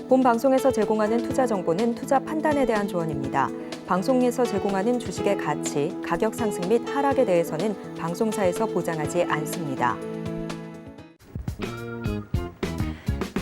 본 방송에서 제공하는 투자 정보는 투자 판단에 대한 조언입니다. 방송에서 제공하는 주식의 가치, 가격 상승 및 하락에 대해서는 방송사에서 보장하지 않습니다.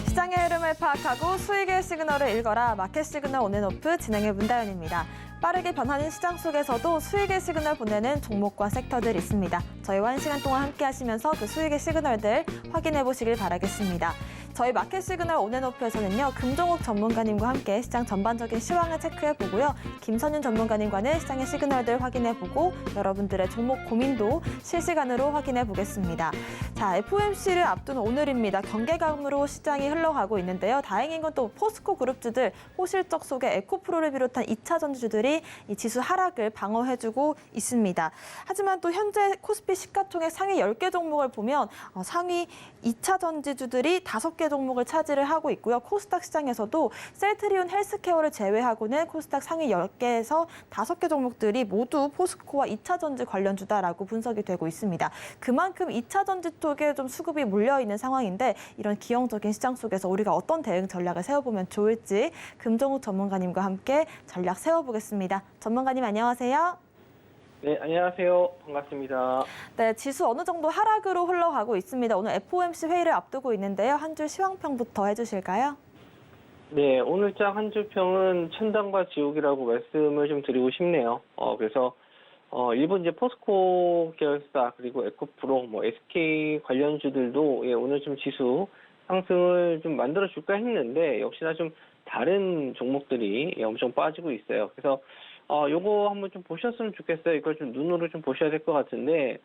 시장의 흐름을 파악하고 수익의 시그널을 읽어라. 마켓 시그널 온앤오프 진행의 문다연입니다. 빠르게 변하는 시장 속에서도 수익의 시그널 보내는 종목과 섹터들 있습니다. 저희와 1시간 동안 함께 하시면서 그 수익의 시그널들 확인해 보시길 바라겠습니다. 저희 마켓 시그널 온앤오프에서는요, 금종욱 전문가님과 함께 시장 전반적인 시황을 체크해보고요, 김선윤 전문가님과는 시장의 시그널들 확인해보고 여러분들의 종목 고민도 실시간으로 확인해보겠습니다. 자, FOMC를 앞둔 오늘입니다. 경계감으로 시장이 흘러가고 있는데요. 다행인 건 또 포스코 그룹주들, 호실적 속의 에코프로를 비롯한 2차 전지주들이 이 지수 하락을 방어해주고 있습니다. 하지만 또 현재 코스피 시가총액 상위 10개 종목을 보면 상위 2차 전지주들이 5개 종목을 차지를 하고 있고요. 코스닥 시장에서도 셀트리온 헬스케어를 제외하고는 코스닥 상위 10개에서 5개 종목들이 모두 포스코와 2차 전지 관련주다라고 분석이 되고 있습니다. 그만큼 2차 전지 쪽에 좀 수급이 몰려있는 상황인데, 이런 기형적인 시장 속에서 우리가 어떤 대응 전략을 세워보면 좋을지 금종욱 전문가님과 함께 전략 세워보겠습니다. 전문가님 안녕하세요. 네, 안녕하세요. 반갑습니다. 네, 지수 어느 정도 하락으로 흘러가고 있습니다. 오늘 FOMC 회의를 앞두고 있는데요. 한 줄 시황평부터 해주실까요? 네, 오늘장 한 줄평은 천당과 지옥이라고 말씀을 좀 드리고 싶네요. 그래서 일본 이제 포스코 계열사 그리고 에코프로, SK 관련주들도 오늘 좀 지수 상승을 좀 만들어 줄까 했는데 역시나 좀 다른 종목들이 엄청 빠지고 있어요. 그래서 요거 한번 좀 보셨으면 좋겠어요. 이걸 좀 눈으로 좀 보셔야 될 것 같은데,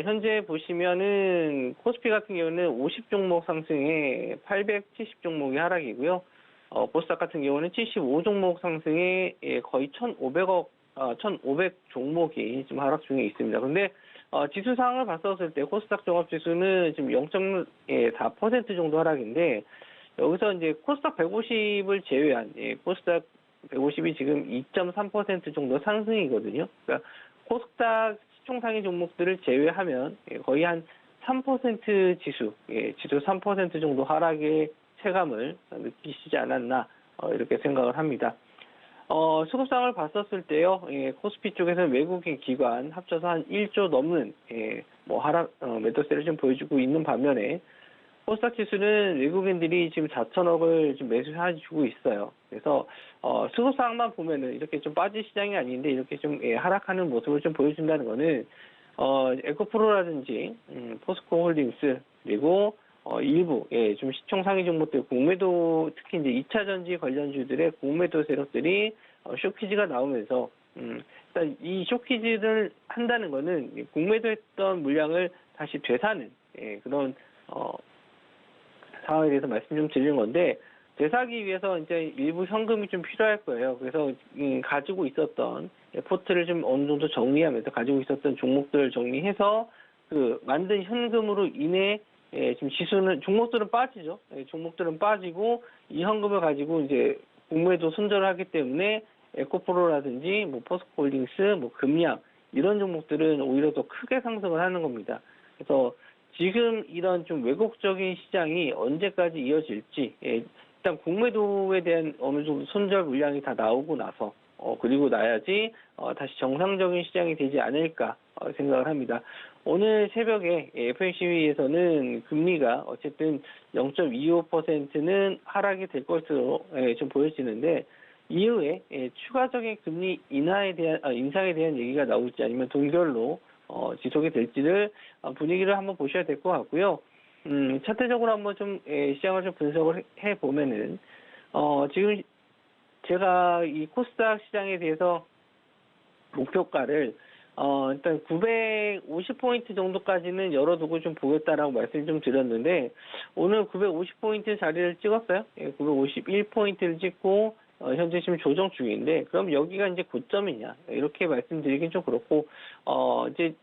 현재 보시면은 코스피 같은 경우는 50 종목 상승에 870 종목이 하락이고요. 보스닥 같은 경우는 75 종목 상승에 거의 1,500 종목이 지금 하락 중에 있습니다. 근데 지수 상황을 봤었을 때 코스닥 종합지수는 지금 0.4% 정도 하락인데, 여기서 이제 코스닥 150을 제외한 코스닥 150이 지금 2.3% 정도 상승이거든요. 그러니까 코스닥 시총 상위 종목들을 제외하면 거의 한 3% 지수 3% 정도 하락의 체감을 느끼시지 않았나 이렇게 생각을 합니다. 수급상을 봤었을 때요, 코스피 쪽에서는 외국인 기관 합쳐서 한 1조 넘는 하락 매도세를 좀 보여주고 있는 반면에 코스닥 지수는 외국인들이 지금 4천억을 좀 매수해주고 있어요. 그래서 수급상만 보면은 이렇게 좀 빠진 시장이 아닌데 이렇게 좀 하락하는 모습을 좀 보여준다는 거는 에코프로라든지 포스코 홀딩스 그리고 일부 좀 시총 상위 종목들 공매도, 특히 이제 2차 전지 관련주들의 공매도 세력들이 쇼키즈가 나오면서 일단 이 쇼키즈를 한다는 거는 공매도했던 물량을 다시 되사는 그런 상황에 대해서 말씀 좀 드리는 건데, 되사기 위해서 이제 일부 현금이 좀 필요할 거예요. 그래서 가지고 있었던 포트를 좀 어느 정도 정리하면서 가지고 있었던 종목들을 정리해서 그 만든 현금으로 인해 지금 지수는 종목들은 빠지죠. 종목들은 빠지고 이 현금을 가지고 이제 공매도 손절을 하기 때문에 에코프로라든지 포스코홀딩스, 금양 이런 종목들은 오히려 더 크게 상승을 하는 겁니다. 그래서 지금 이런 좀 왜곡적인 시장이 언제까지 이어질지, 일단 공매도에 대한 어느 정도 손절 물량이 다 나오고 나서 그리고 나야지 다시 정상적인 시장이 되지 않을까 생각을 합니다. 오늘 새벽에 FOMC에서는 금리가 어쨌든 0.25%는 하락이 될 것으로 좀 보여지는데, 이후에 추가적인 금리 인상에 대한 얘기가 나올지 아니면 동결로 지속이 될지를 분위기를 한번 보셔야 될 것 같고요. 차트적으로 한번 좀 시장을 좀 분석을 해 보면은 지금 제가 이 코스닥 시장에 대해서 목표가를 일단 950포인트 정도까지는 열어두고 좀 보겠다라고 말씀 좀 드렸는데, 오늘 950포인트 자리를 찍었어요. 951포인트를 찍고 현재 지금 조정 중인데, 그럼 여기가 이제 고점이냐 이렇게 말씀드리긴 좀 그렇고, 이제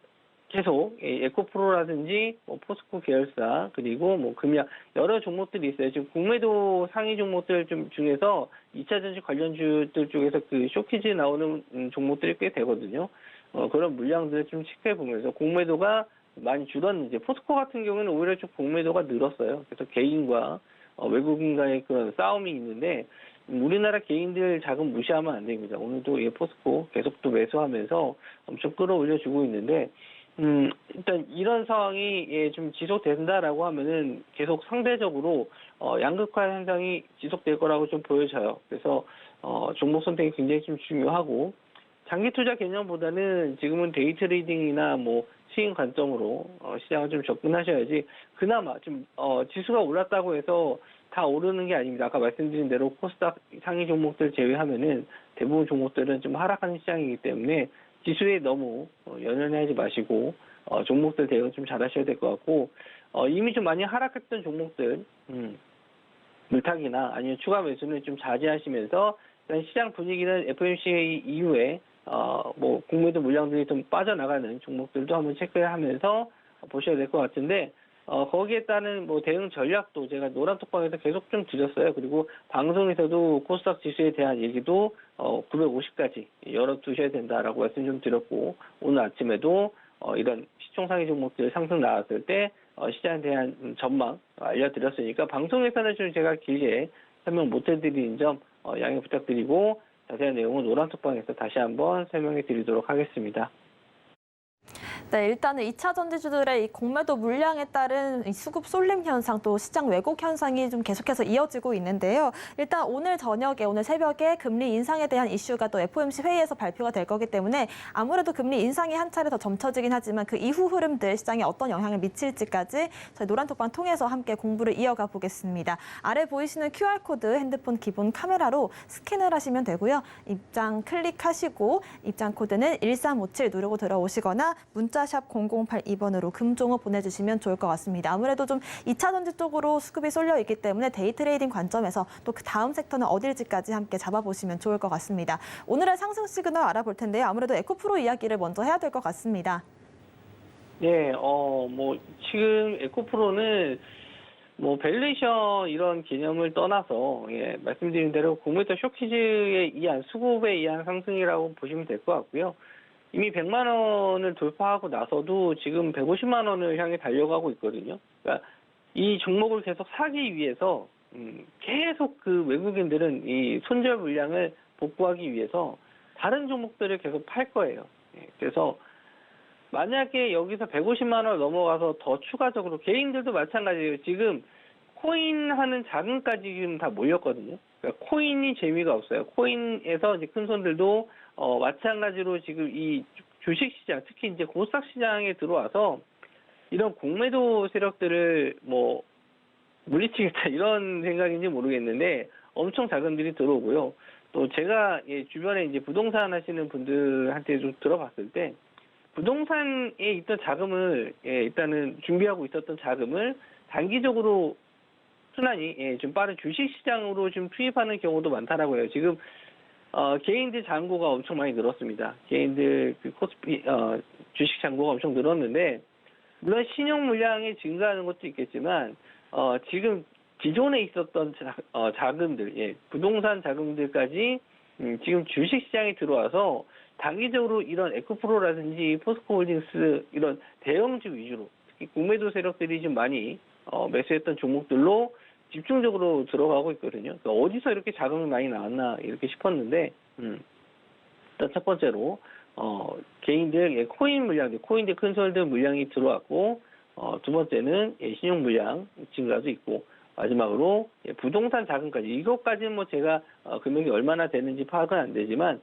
계속 에코프로라든지 뭐 포스코 계열사 그리고 뭐 금약 여러 종목들이 있어요. 지금 공매도 상위 종목들 좀 중에서 2차 전지 관련주들 쪽에서 그 쇼키즈 나오는 종목들이 꽤 되거든요. 그런 물량들을 좀 체크해 보면서 공매도가 많이 줄었는지 포스코 같은 경우는 오히려 좀 공매도가 늘었어요. 그래서 개인과 외국인과의 그런 싸움이 있는데 우리나라 개인들 자금 무시하면 안 됩니다. 오늘도 포스코 계속 또 매수하면서 엄청 끌어올려주고 있는데 일단 이런 상황이 좀 지속된다라고 하면은 계속 상대적으로 양극화 현상이 지속될 거라고 좀 보여져요. 그래서 종목 선택이 굉장히 좀 중요하고 장기 투자 개념보다는 지금은 데이 트레이딩이나 뭐 수익 관점으로 시장을 좀 접근하셔야지 그나마 좀 지수가 올랐다고 해서 다 오르는 게 아닙니다. 아까 말씀드린 대로 코스닥 상위 종목들 제외하면은 대부분 종목들은 좀 하락하는 시장이기 때문에 지수에 너무 연연하지 마시고 종목들 대응 좀 잘하셔야 될 것 같고 이미 좀 많이 하락했던 종목들 물타기나 아니면 추가 매수는 좀 자제하시면서 일단 시장 분위기는 FOMC 이후에 뭐 공매도 물량들이 좀 빠져나가는 종목들도 한번 체크하면서 보셔야 될 것 같은데 거기에 따른 뭐 대응 전략도 제가 노란톡방에서 계속 좀 드렸어요. 그리고 방송에서도 코스닥 지수에 대한 얘기도 950까지 열어두셔야 된다라고 말씀 좀 드렸고 오늘 아침에도 이런 시총상위 종목들 상승 나왔을 때 시장에 대한 전망 알려드렸으니까 방송에서는 좀 제가 길게 설명 못 해드리는 점 양해 부탁드리고 자세한 내용은 노란톡방에서 다시 한번 설명해 드리도록 하겠습니다. 네, 일단은 2차 전지주들의 이 공매도 물량에 따른 이 수급 쏠림 현상 또 시장 왜곡 현상이 좀 계속해서 이어지고 있는데요. 일단 오늘 저녁에 오늘 새벽에 금리 인상에 대한 이슈가 또 FOMC 회의에서 발표가 될 거기 때문에 아무래도 금리 인상이 한 차례 더 점쳐지긴 하지만 그 이후 흐름들 시장에 어떤 영향을 미칠지까지 저희 노란톡방 통해서 함께 공부를 이어가 보겠습니다. 아래 보이시는 QR코드 핸드폰 기본 카메라로 스캔을 하시면 되고요. 입장 클릭하시고 입장 코드는 1357 누르고 들어오시거나 문자샵 0082번으로 금종어 보내주시면 좋을 것 같습니다. 아무래도 좀 2차 전지 쪽으로 수급이 쏠려 있기 때문에 데이 트레이딩 관점에서 또 그 다음 섹터는 어딜지까지 함께 잡아보시면 좋을 것 같습니다. 오늘의 상승 시그널 알아볼 텐데요. 아무래도 에코프로 이야기를 먼저 해야 될 것 같습니다. 네, 뭐 지금 에코프로는 뭐 밸류에이션 이런 개념을 떠나서 말씀드린 대로 공매도 쇼키즈에 의한 수급에 의한 상승이라고 보시면 될 것 같고요. 이미 100만 원을 돌파하고 나서도 지금 150만 원을 향해 달려가고 있거든요. 그러니까 이 종목을 계속 사기 위해서 계속 그 외국인들은 이 손절 물량을 복구하기 위해서 다른 종목들을 계속 팔 거예요. 그래서 만약에 여기서 150만 원을 넘어가서 더 추가적으로 개인들도 마찬가지예요. 지금 코인 하는 자금까지 지금 다 몰렸거든요. 그러니까 코인이 재미가 없어요. 코인에서 이제 큰 손들도 마찬가지로 지금 이 주식시장, 특히 이제 코스닥 시장에 들어와서 이런 공매도 세력들을 뭐 물리치겠다 이런 생각인지 모르겠는데 엄청 자금들이 들어오고요. 또 제가 주변에 이제 부동산 하시는 분들한테 좀 들어봤을 때 부동산에 있던 자금을 일단은 준비하고 있었던 자금을 단기적으로 순환이 좀 빠른 주식시장으로 좀 투입하는 경우도 많다라고 해요. 지금 개인들 잔고가 엄청 많이 늘었습니다. 개인들 그 코스피 주식 잔고가 엄청 늘었는데 물론 신용 물량이 증가하는 것도 있겠지만 지금 기존에 있었던 자금들, 부동산 자금들까지 지금 주식시장에 들어와서 단기적으로 이런 에코프로라든지 포스코홀딩스 이런 대형주 위주로 특히 공매도 세력들이 좀 많이 매수했던 종목들로 집중적으로 들어가고 있거든요. 그러니까 어디서 이렇게 자금이 많이 나왔나 이렇게 싶었는데 일단 첫 번째로 개인들 코인 물량, 코인들 큰손들 물량이 들어왔고 두 번째는 신용 물량 증가도 있고 마지막으로 부동산 자금까지 이것까지는 뭐 제가 금액이 얼마나 되는지 파악은 안 되지만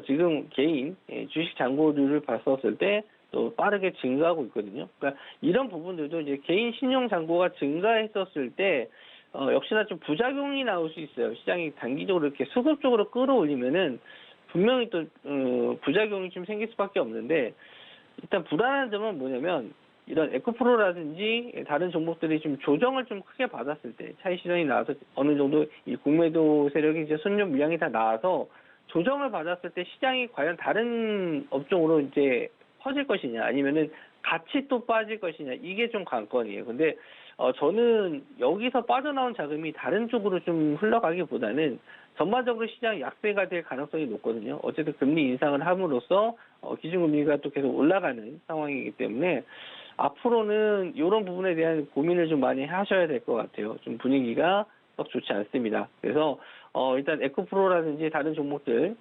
지금 개인 주식 잔고들을 봤었을 때 또 빠르게 증가하고 있거든요. 그러니까 이런 부분들도 이제 개인 신용 잔고가 증가했었을 때 역시나 좀 부작용이 나올 수 있어요. 시장이 단기적으로 이렇게 수급적으로 끌어올리면은 분명히 또 부작용이 좀 생길 수밖에 없는데 일단 불안한 점은 뭐냐면 이런 에코프로라든지 다른 종목들이 좀 조정을 좀 크게 받았을 때 차익 실현이 나와서 어느 정도 이 공매도 세력이 이제 손절 물량이 다 나와서 조정을 받았을 때 시장이 과연 다른 업종으로 이제 퍼질 것이냐 아니면은 같이 또 빠질 것이냐 이게 좀 관건이에요. 근데 저는 여기서 빠져나온 자금이 다른 쪽으로 좀 흘러가기보다는 전반적으로 시장 약세가 될 가능성이 높거든요. 어쨌든 금리 인상을 함으로써 기준금리가 또 계속 올라가는 상황이기 때문에 앞으로는 이런 부분에 대한 고민을 좀 많이 하셔야 될 것 같아요. 좀 분위기가 썩 좋지 않습니다. 그래서 일단 에코프로라든지 다른 종목들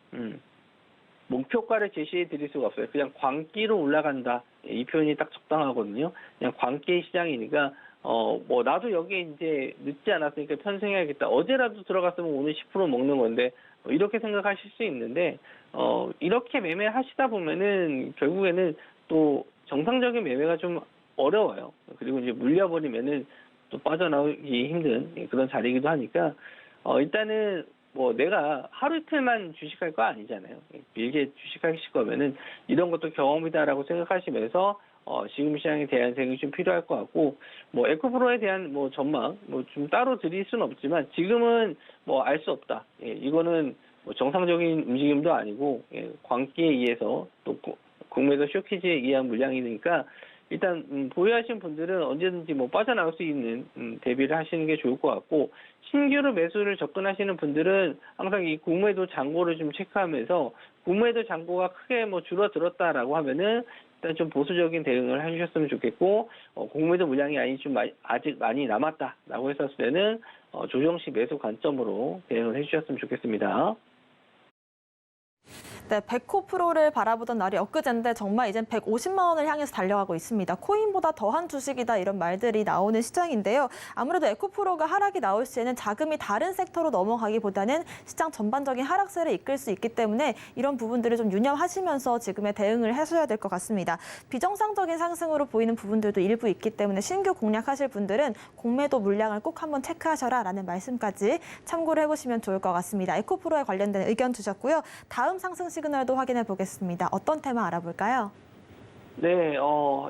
목표가를 제시해 드릴 수가 없어요. 그냥 광기로 올라간다. 이 표현이 딱 적당하거든요. 그냥 광기 시장이니까 뭐 나도 여기에 이제 늦지 않았으니까 편승해야겠다. 어제라도 들어갔으면 오늘 10% 먹는 건데 이렇게 생각하실 수 있는데 이렇게 매매하시다 보면은 결국에는 또 정상적인 매매가 좀 어려워요. 그리고 이제 물려버리면은 또 빠져나오기 힘든 그런 자리이기도 하니까 일단은 뭐 내가 하루 이틀만 주식할 거 아니잖아요. 길게 주식하실 거면은 이런 것도 경험이다라고 생각하시면서 지금 시장에 대한 생각이 좀 필요할 것 같고 뭐 에코프로에 대한 뭐 전망 뭐 좀 따로 드릴 수는 없지만 지금은 뭐 알 수 없다. 이거는 뭐 정상적인 움직임도 아니고 광기에 의해서 또 공매도 쇼키지에 의한 물량이니까 일단 보유하신 분들은 언제든지 뭐 빠져나올 수 있는 대비를 하시는 게 좋을 것 같고 신규로 매수를 접근하시는 분들은 항상 이 공매도 잔고를 좀 체크하면서 공매도 잔고가 크게 뭐 줄어들었다라고 하면은 일단 좀 보수적인 대응을 해주셨으면 좋겠고 공매도 물량이 아직 많이 남았다라고 했었을 때는 조정시 매수 관점으로 대응을 해주셨으면 좋겠습니다. 네, 100%를 바라보던 날이 엊그제인데 정말 이젠 150만 원을 향해서 달려가고 있습니다. 코인보다 더한 주식이다 이런 말들이 나오는 시장인데요. 아무래도 에코프로가 하락이 나올 시에는 자금이 다른 섹터로 넘어가기보다는 시장 전반적인 하락세를 이끌 수 있기 때문에 이런 부분들을 좀 유념하시면서 지금의 대응을 하셔야 될 것 같습니다. 비정상적인 상승으로 보이는 부분들도 일부 있기 때문에 신규 공략하실 분들은 공매도 물량을 꼭 한번 체크하셔라라는 말씀까지 참고를 해보시면 좋을 것 같습니다. 에코프로에 관련된 의견 주셨고요. 다음 상승 시그널도 확인해 보겠습니다. 어떤 테마 알아볼까요? 네,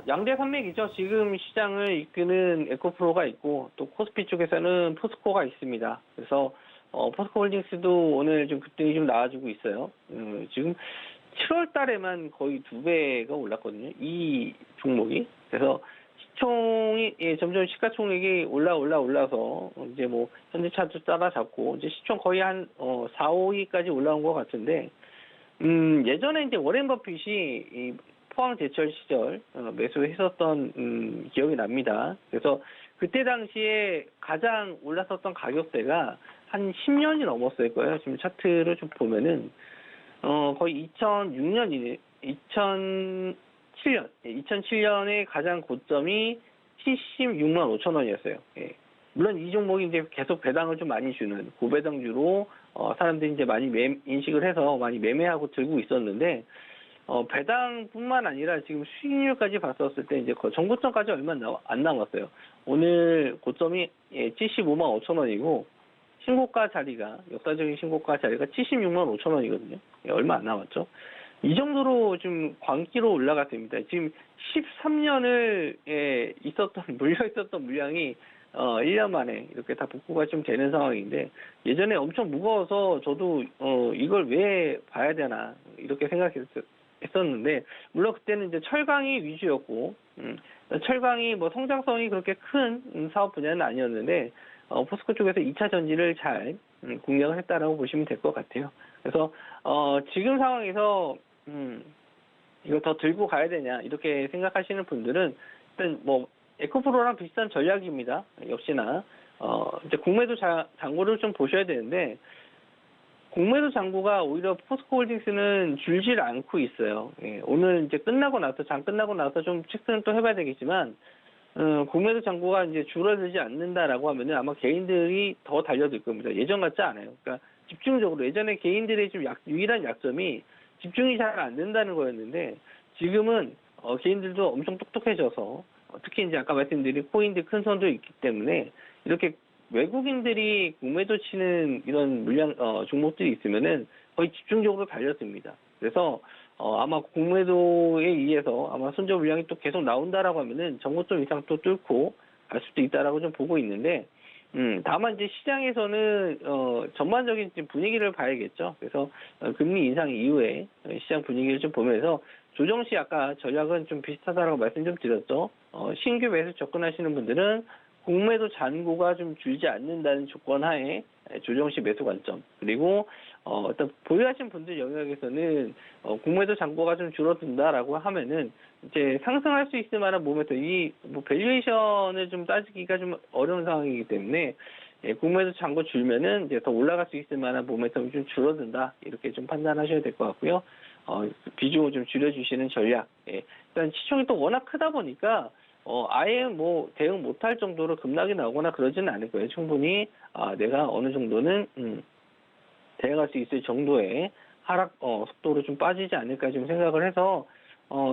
양대 산맥이죠. 지금 시장을 이끄는 에코프로가 있고 또 코스피 쪽에서는 포스코가 있습니다. 그래서 포스코홀딩스도 오늘 좀 급등이 좀 나와주고 있어요. 지금 7월 달에만 거의 2배가 올랐거든요. 이 종목이. 그래서 시총이 점점 시가총액이 올라서 이제 뭐 현대차도 따라잡고 이제 시총 거의 한 4, 5위까지 올라온 것 같은데 예전에 이제 워렌 버핏이 이 포항 제철 시절 매수했었던 기억이 납니다. 그래서 그때 당시에 가장 올랐었던 가격대가 한 10년이 넘었을 거예요. 지금 차트를 좀 보면은 거의 2007년에 가장 고점이 76만 5천 원이었어요. 예. 물론 이 종목이 이제 계속 배당을 좀 많이 주는 고배당주로 사람들이 이제 많이 인식을 해서 많이 매매하고 들고 있었는데 배당뿐만 아니라 지금 수익률까지 봤었을 때 이제 전고점까지 얼마 안 남았어요. 오늘 고점이 75만 5천 원이고 신고가 자리가 역사적인 신고가 자리가 76만 5천 원이거든요. 얼마 안 남았죠. 이 정도로 좀 광기로 올라갔습니다. 지금 13년을 물려 있었던 물량이 1년 만에 이렇게 다 복구가 좀 되는 상황인데 예전에 엄청 무거워서 저도 이걸 왜 봐야 되나 이렇게 생각했었는데 물론 그때는 이제 철강이 위주였고 철강이 뭐 성장성이 그렇게 큰 사업 분야는 아니었는데 포스코 쪽에서 2차 전지를 잘 공략을 했다라고 보시면 될 것 같아요. 그래서 지금 상황에서 이거 더 들고 가야 되냐 이렇게 생각하시는 분들은 일단 뭐 에코프로랑 비슷한 전략입니다. 역시나 이제 공매도 잔고를 좀 보셔야 되는데 공매도 잔고가 오히려 포스코홀딩스는 줄질 않고 있어요. 예, 오늘 이제 장 끝나고 나서 좀 체크는 또 해봐야 되겠지만 공매도 잔고가 이제 줄어들지 않는다라고 하면은 아마 개인들이 더 달려들 겁니다. 예전 같지 않아요. 그러니까 집중적으로 예전에 개인들의 좀 유일한 약점이 집중이 잘 안 된다는 거였는데 지금은 개인들도 엄청 똑똑해져서 특히 이제 아까 말씀드린 코인들 큰 선도 있기 때문에 이렇게 외국인들이 공매도 치는 이런 물량 종목들이 있으면은 거의 집중적으로 달렸습니다. 그래서 아마 공매도에 의해서 아마 손절 물량이 또 계속 나온다라고 하면은 전고점 이상 또 뚫고 갈 수도 있다라고 좀 보고 있는데 다만 이제 시장에서는 전반적인 분위기를 봐야겠죠. 그래서 금리 인상 이후에 시장 분위기를 좀 보면서 조정 시 아까 전략은 좀 비슷하다라고 말씀 좀 드렸죠. 신규 매수 접근하시는 분들은 공매도 잔고가 좀 줄지 않는다는 조건 하에 조정 시 매수 관점, 그리고 일단 보유하신 분들 영역에서는 공매도 잔고가 좀 줄어든다라고 하면은 이제 상승할 수 있을 만한 모멘텀, 뭐 밸류에이션을 좀 따지기가 좀 어려운 상황이기 때문에 공매도 잔고 줄면은 이제 더 올라갈 수 있을 만한 모멘텀이 좀 줄어든다, 이렇게 좀 판단하셔야 될 것 같고요. 비중을 좀 줄여주시는 전략. 일단 시총이 또 워낙 크다 보니까 아예 뭐 대응 못할 정도로 급락이 나오거나 그러지는 않을 거예요. 충분히 내가 어느 정도는 대응할 수 있을 정도의 하락 속도로 좀 빠지지 않을까 좀 생각을 해서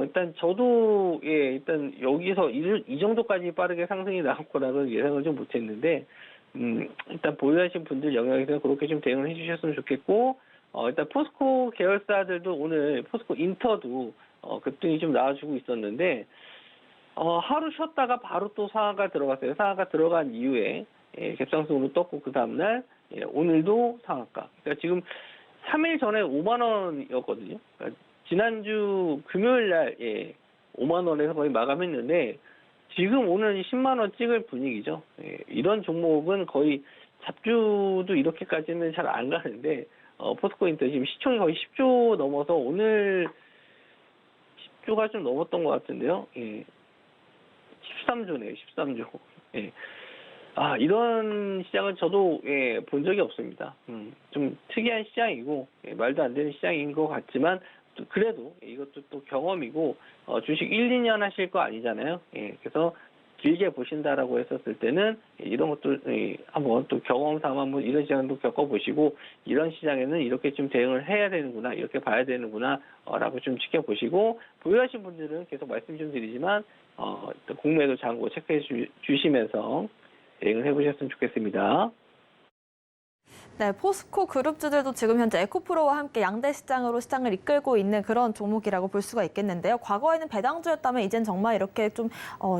일단 저도 일단 여기서 이 정도까지 빠르게 상승이 나올 거라고 예상을 좀 못했는데 일단 보유하신 분들 영역에서 그렇게 좀 대응을 해주셨으면 좋겠고, 일단 포스코 계열사들도 오늘 포스코 인터도 급등이 좀 나와주고 있었는데 하루 쉬었다가 바로 또 상한가 들어갔어요. 상한가 들어간 이후에 갭상승으로 떴고, 그 다음날 오늘도 상한가. 그러니까 지금 3일 전에 5만 원이었거든요. 그러니까 지난주 금요일 날 5만 원에서 거의 마감했는데 지금 오늘 10만 원 찍을 분위기죠. 이런 종목은 거의 잡주도 이렇게까지는 잘 안 가는데 포스코 인터 지금 시총이 거의 10조 넘어서 오늘 10조가 좀 넘었던 것 같은데요. 13조네요. 13조. 이런 시장은 저도 본 적이 없습니다. 좀 특이한 시장이고 말도 안 되는 시장인 것 같지만 그래도 이것도 또 경험이고 주식 1, 2년 하실 거 아니잖아요. 그래서 길게 보신다라고 했었을 때는 이런 것도 한번 또 경험 삼아 한번 이런 시장도 겪어보시고 이런 시장에는 이렇게 좀 대응을 해야 되는구나, 이렇게 봐야 되는구나 라고 좀 지켜보시고, 보유하신 분들은 계속 말씀 좀 드리지만 공매도 잔고 체크해 주시면서 대응을 해보셨으면 좋겠습니다. 네, 포스코 그룹주들도 지금 현재 에코프로와 함께 양대 시장으로 시장을 이끌고 있는 그런 종목이라고 볼 수가 있겠는데요. 과거에는 배당주였다면 이젠 정말 이렇게 좀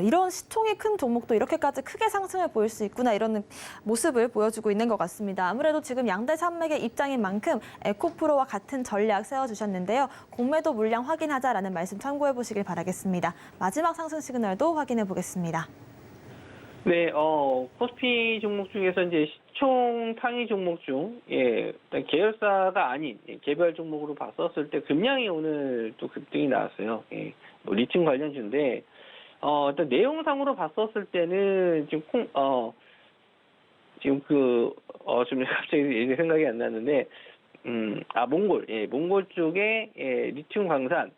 이런 시총이 큰 종목도 이렇게까지 크게 상승을 보일 수 있구나, 이런 모습을 보여주고 있는 것 같습니다. 아무래도 지금 양대 산맥의 입장인 만큼 에코프로와 같은 전략 세워주셨는데요. 공매도 물량 확인하자라는 말씀 참고해 보시길 바라겠습니다. 마지막 상승 시그널도 확인해 보겠습니다. 네, 코스피 종목 중에서 이제 시총 상위 종목 중, 일단 계열사가 아닌 개별 종목으로 봤었을 때 금량이 오늘 또 급등이 나왔어요. 뭐 리튬 관련주인데, 일단 내용상으로 봤었을 때는 지금 좀 갑자기 생각이 안 나는데, 몽골 쪽에 리튬 광산,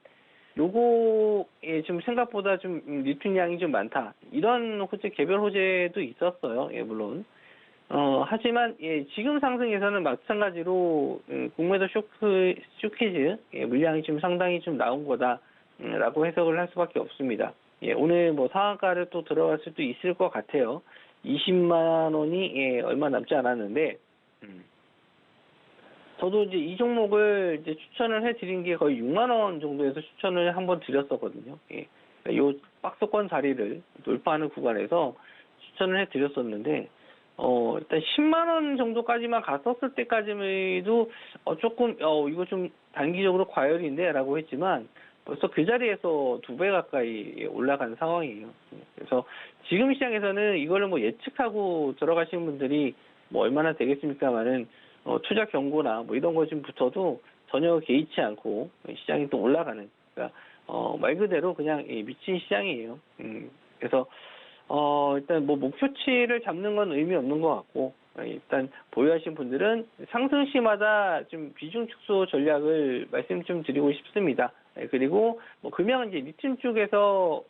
요거 좀 생각보다 좀 리튬량이 좀 많다, 이런 개별 호재도 있었어요. 물론 하지만 지금 상승에서는 마찬가지로 공매도 쇼키즈 물량이 좀 상당히 좀 나온 거다라고 해석을 할 수밖에 없습니다. 오늘 뭐 상한가를 또 들어갈 수도 있을 것 같아요. 20만 원이 얼마 남지 않았는데 저도 이제 이 종목을 이제 추천을 해드린 게 거의 6만 원 정도에서 추천을 한번 드렸었거든요. 요 박스권 자리를 돌파하는 구간에서 추천을 해드렸었는데, 일단 10만 원 정도까지만 갔었을 때까지도 조금 이거 좀 단기적으로 과열인데라고 했지만 벌써 그 자리에서 2배 가까이 올라간 상황이에요. 그래서 지금 시장에서는 이거를 뭐 예측하고 들어가시는 분들이 뭐 얼마나 되겠습니까만은 투자 경고나 뭐 이런 거 좀 붙어도 전혀 개의치 않고 시장이 또 올라가는, 그러니까 말 그대로 그냥 미친 시장이에요. 그래서 일단 뭐 목표치를 잡는 건 의미 없는 것 같고, 일단 보유하신 분들은 상승 시마다 좀 비중 축소 전략을 말씀 좀 드리고 싶습니다. 그리고 뭐 금양은 이제 리튬 쪽에서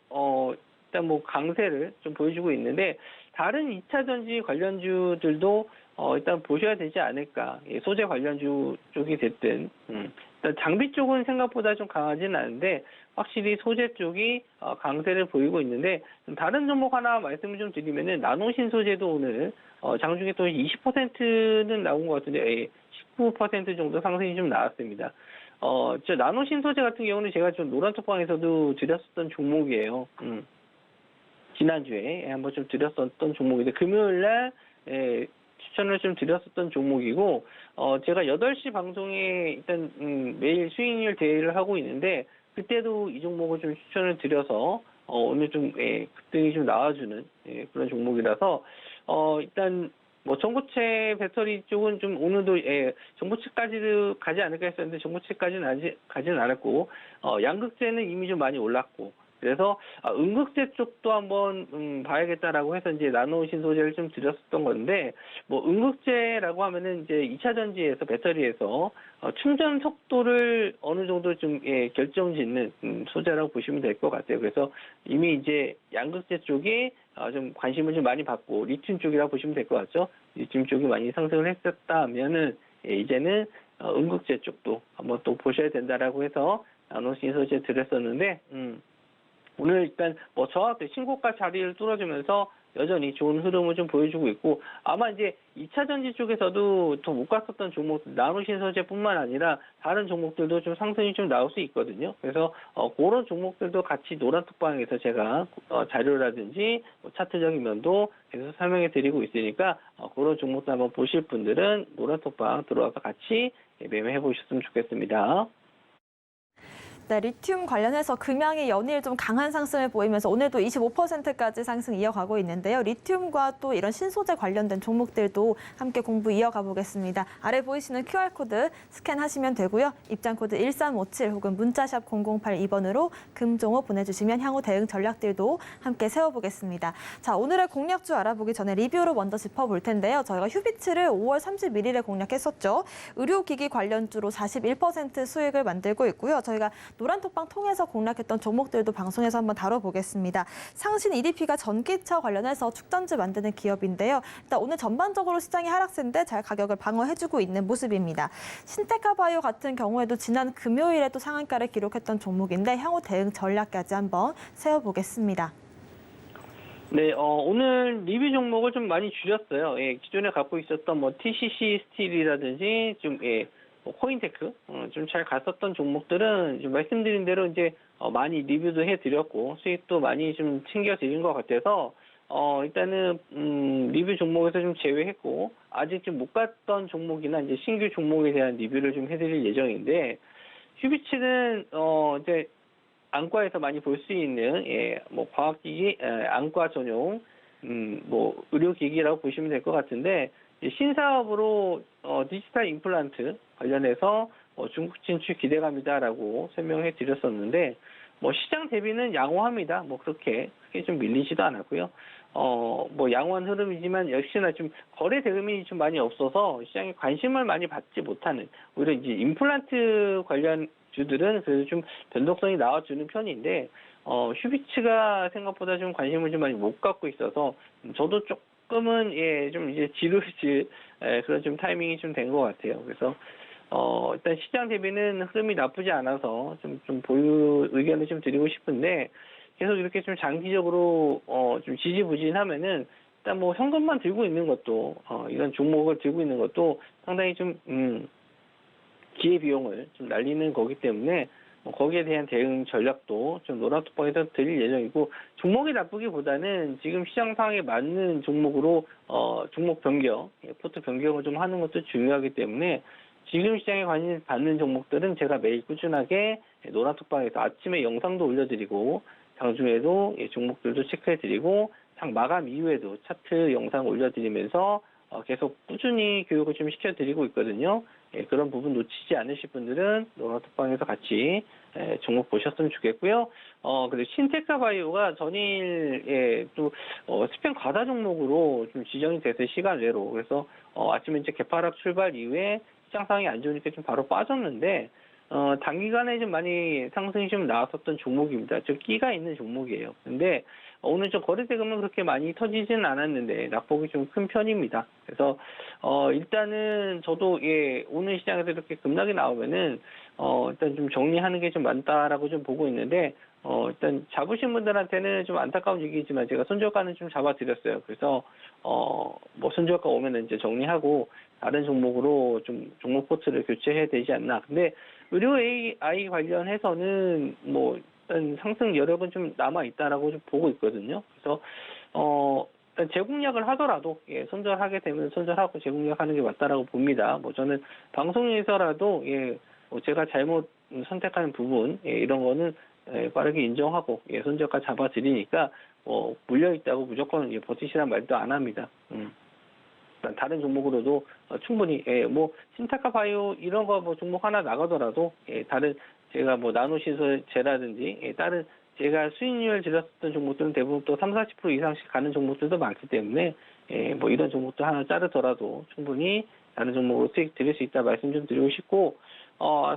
일단 뭐 강세를 좀 보여주고 있는데, 다른 2차 전지 관련주들도 일단 보셔야 되지 않을까. 소재 관련주 쪽이 됐든, 일단 장비 쪽은 생각보다 좀 강하지는 않은데 확실히 소재 쪽이 강세를 보이고 있는데, 다른 종목 하나 말씀을 좀 드리면은 나노신 소재도 오늘 장중에 또 20%는 나온 것 같은데 19% 정도 상승이 좀 나왔습니다. 저 나노신 소재 같은 경우는 제가 좀 노란톡방에서도 드렸었던 종목이에요. 지난주에 한번 좀 드렸었던 종목인데 금요일날 추천을 좀 드렸었던 종목이고, 제가 8시 방송에 일단 매일 수익률 대회를 하고 있는데 그때도 이 종목을 좀 추천을 드려서 오늘 좀 급등이 좀 나와주는 그런 종목이라서 일단 뭐 전고체 배터리 쪽은 좀 오늘도 전고체까지도 가지 않을까 했었는데 전고체까지는 아직 가지는 않았고 양극재는 이미 좀 많이 올랐고 그래서 음극재 쪽도 한번 봐야겠다라고 해서 이제 나노신 소재를 좀 드렸었던 건데 뭐 음극재라고 하면은 이제 2차 전지에서 배터리에서 충전 속도를 어느 정도 좀 결정짓는 소재라고 보시면 될 것 같아요. 그래서 이미 이제 양극재 쪽에 좀 관심을 좀 많이 받고 리튬 쪽이라고 보시면 될 것 같죠. 리튬 쪽이 많이 상승을 했었다면은 이제는 음극재 쪽도 한번 또 보셔야 된다라고 해서 나노신 소재 드렸었는데 오늘 일단 뭐 저하고 신고가 자리를 뚫어주면서 여전히 좋은 흐름을 좀 보여주고 있고 아마 이제 2차 전지 쪽에서도 더 못 갔었던 종목들 나노신 소재뿐만 아니라 다른 종목들도 좀 상승이 좀 나올 수 있거든요. 그래서 그런 종목들도 같이 노란톡방에서 제가 자료라든지 뭐 차트적인 면도 계속 설명해 드리고 있으니까 그런 종목도 한번 보실 분들은 노란톡방 들어와서 같이 매매해 보셨으면 좋겠습니다. 네, 리튬 관련해서 금양이 연일 좀 강한 상승을 보이면서 오늘도 25%까지 상승 이어가고 있는데요. 리튬과 또 이런 신소재 관련된 종목들도 함께 공부 이어가 보겠습니다. 아래 보이시는 QR코드 스캔하시면 되고요. 입장코드 1357 혹은 문자샵 0082번으로 금종호 보내주시면 향후 대응 전략들도 함께 세워보겠습니다. 자, 오늘의 공략주 알아보기 전에 리뷰로 먼저 짚어볼 텐데요. 저희가 휴비츠를 5월 31일에 공략했었죠. 의료기기 관련주로 41% 수익을 만들고 있고요. 저희가 노란톡방 통해서 공략했던 종목들도 방송에서 한번 다뤄보겠습니다. 상신 EDP가 전기차 관련해서 축전지 만드는 기업인데요. 일단 오늘 전반적으로 시장이 하락세인데 잘 가격을 방어해주고 있는 모습입니다. 신테카바이오 같은 경우에도 지난 금요일에 또 상한가를 기록했던 종목인데 향후 대응 전략까지 한번 세워보겠습니다. 네, 오늘 리뷰 종목을 좀 많이 줄였어요. 기존에 갖고 있었던 뭐 TCC 스틸이라든지 좀 코인테크 좀 잘 갔었던 종목들은 좀 말씀드린 대로 이제 많이 리뷰도 해드렸고 수익도 많이 좀 챙겨드린 것 같아서 일단은 리뷰 종목에서 좀 제외했고 아직 좀 못 갔던 종목이나 이제 신규 종목에 대한 리뷰를 좀 해드릴 예정인데 휴비치는 이제 안과에서 많이 볼 수 있는 뭐 과학기기 안과 전용 뭐 의료기기라고 보시면 될 것 같은데 신사업으로 디지털 임플란트 관련해서 중국 진출 기대감이다라고 설명해 드렸었는데 뭐 시장 대비는 양호합니다. 뭐 그렇게 크게 좀 밀리지도 않았고요. 뭐 양호한 흐름이지만 역시나 좀 거래 대금이 좀 많이 없어서 시장에 관심을 많이 받지 못하는 오히려 이제 임플란트 관련 주들은 그래도 좀 변동성이 나와주는 편인데 휴비츠가 생각보다 좀 관심을 좀 많이 못 갖고 있어서 저도 조금은 좀 이제 지루해질 그런 좀 타이밍이 좀 된 것 같아요. 그래서 일단 시장 대비는 흐름이 나쁘지 않아서 좀 보유 의견을 좀 드리고 싶은데 계속 이렇게 좀 장기적으로 좀 지지부진하면은 일단 뭐 현금만 들고 있는 것도 이런 종목을 들고 있는 것도 상당히 좀 기회 비용을 좀 날리는 거기 때문에 거기에 대한 대응 전략도 좀 노란톡방에서 드릴 예정이고 종목이 나쁘기보다는 지금 시장 상황에 맞는 종목으로 종목 변경, 포트 변경을 좀 하는 것도 중요하기 때문에 지금 시장에 관심 받는 종목들은 제가 매일 꾸준하게 노란톡방에서 아침에 영상도 올려드리고 장중에도 종목들도 체크해드리고 장 마감 이후에도 차트 영상 올려드리면서 계속 꾸준히 교육을 좀 시켜드리고 있거든요. 그런 부분 놓치지 않으실 분들은 노란톡방에서 같이 종목 보셨으면 좋겠고요. 그리고 신테카바이오가 전일 또 스팸 과다 종목으로 좀 지정이 돼서 시간 외로 그래서 아침에 이제 개파락 출발 이후에 시장 상황이 안 좋으니까 좀 바로 빠졌는데 단기간에 좀 많이 상승이 좀 나왔었던 종목입니다. 좀 끼가 있는 종목이에요. 근데 오늘 좀 거래 대금은 그렇게 많이 터지지는 않았는데 낙폭이 좀 큰 편입니다. 그래서 일단은 저도 오늘 시장에서 이렇게 급락이 나오면은 일단 좀 정리하는 게 좀 많다라고 좀 보고 있는데 일단 잡으신 분들한테는 좀 안타까운 얘기지만 제가 손절가는 좀 잡아드렸어요. 그래서 뭐 손절가 오면은 이제 정리하고 다른 종목으로 좀 종목 포트를 교체해야 되지 않나. 근데 의료 AI 관련해서는 뭐 일단 상승 여력은 좀 남아 있다라고 좀 보고 있거든요. 그래서 일단 재공략을 하더라도 손절하게 되면 손절하고 재공략하는 게 맞다라고 봅니다. 뭐 저는 방송에서라도 뭐 제가 잘못 선택하는 부분 이런 거는 빠르게 인정하고 손절가 잡아드리니까 물려 있다고 무조건 버티시란 말도 안 합니다. 다른 종목으로도 충분히 뭐 신테카 바이오 이런 거 뭐 종목 하나 나가더라도 다른 제가 뭐 나노신소재라든지 다른 제가 수익률 들였던 종목들은 대부분 또 30-40% 이상씩 가는 종목들도 많기 때문에 뭐 이런 종목도 하나 자르더라도 충분히 다른 종목으로 수익 드릴 수 있다 말씀 좀 드리고 싶고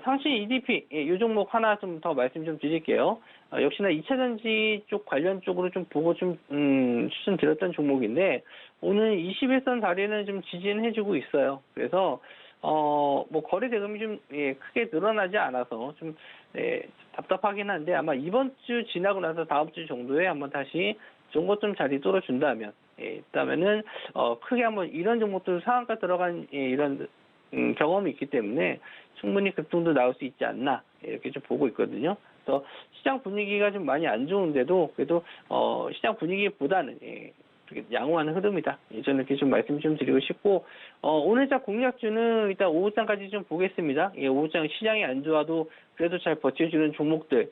상시 EDP 이 종목 하나 좀 더 말씀 좀 드릴게요. 역시나 2차전지 쪽 관련 쪽으로 좀 보고 좀 추천드렸던 종목인데 오늘 21선 다리는 좀 지지해주고 있어요. 그래서 뭐 거래 대금이 좀 크게 늘어나지 않아서 좀 답답하긴 한데 아마 이번 주 지나고 나서 다음 주 정도에 한번 다시 좋은 것 좀 자리 뚫어준다면 있다면은 크게 한번 이런 종목들 상한가 들어간 이런 경험이 있기 때문에 충분히 급등도 나올 수 있지 않나 이렇게 좀 보고 있거든요. 그래서 시장 분위기가 좀 많이 안 좋은데도 그래도 시장 분위기보다는 양호한 흐름이다. 저는 이렇게 좀 말씀 좀 드리고 싶고 오늘장 공략주는 일단 오후장까지 좀 보겠습니다. 오후장 시장이 안 좋아도 그래도 잘 버텨주는 종목들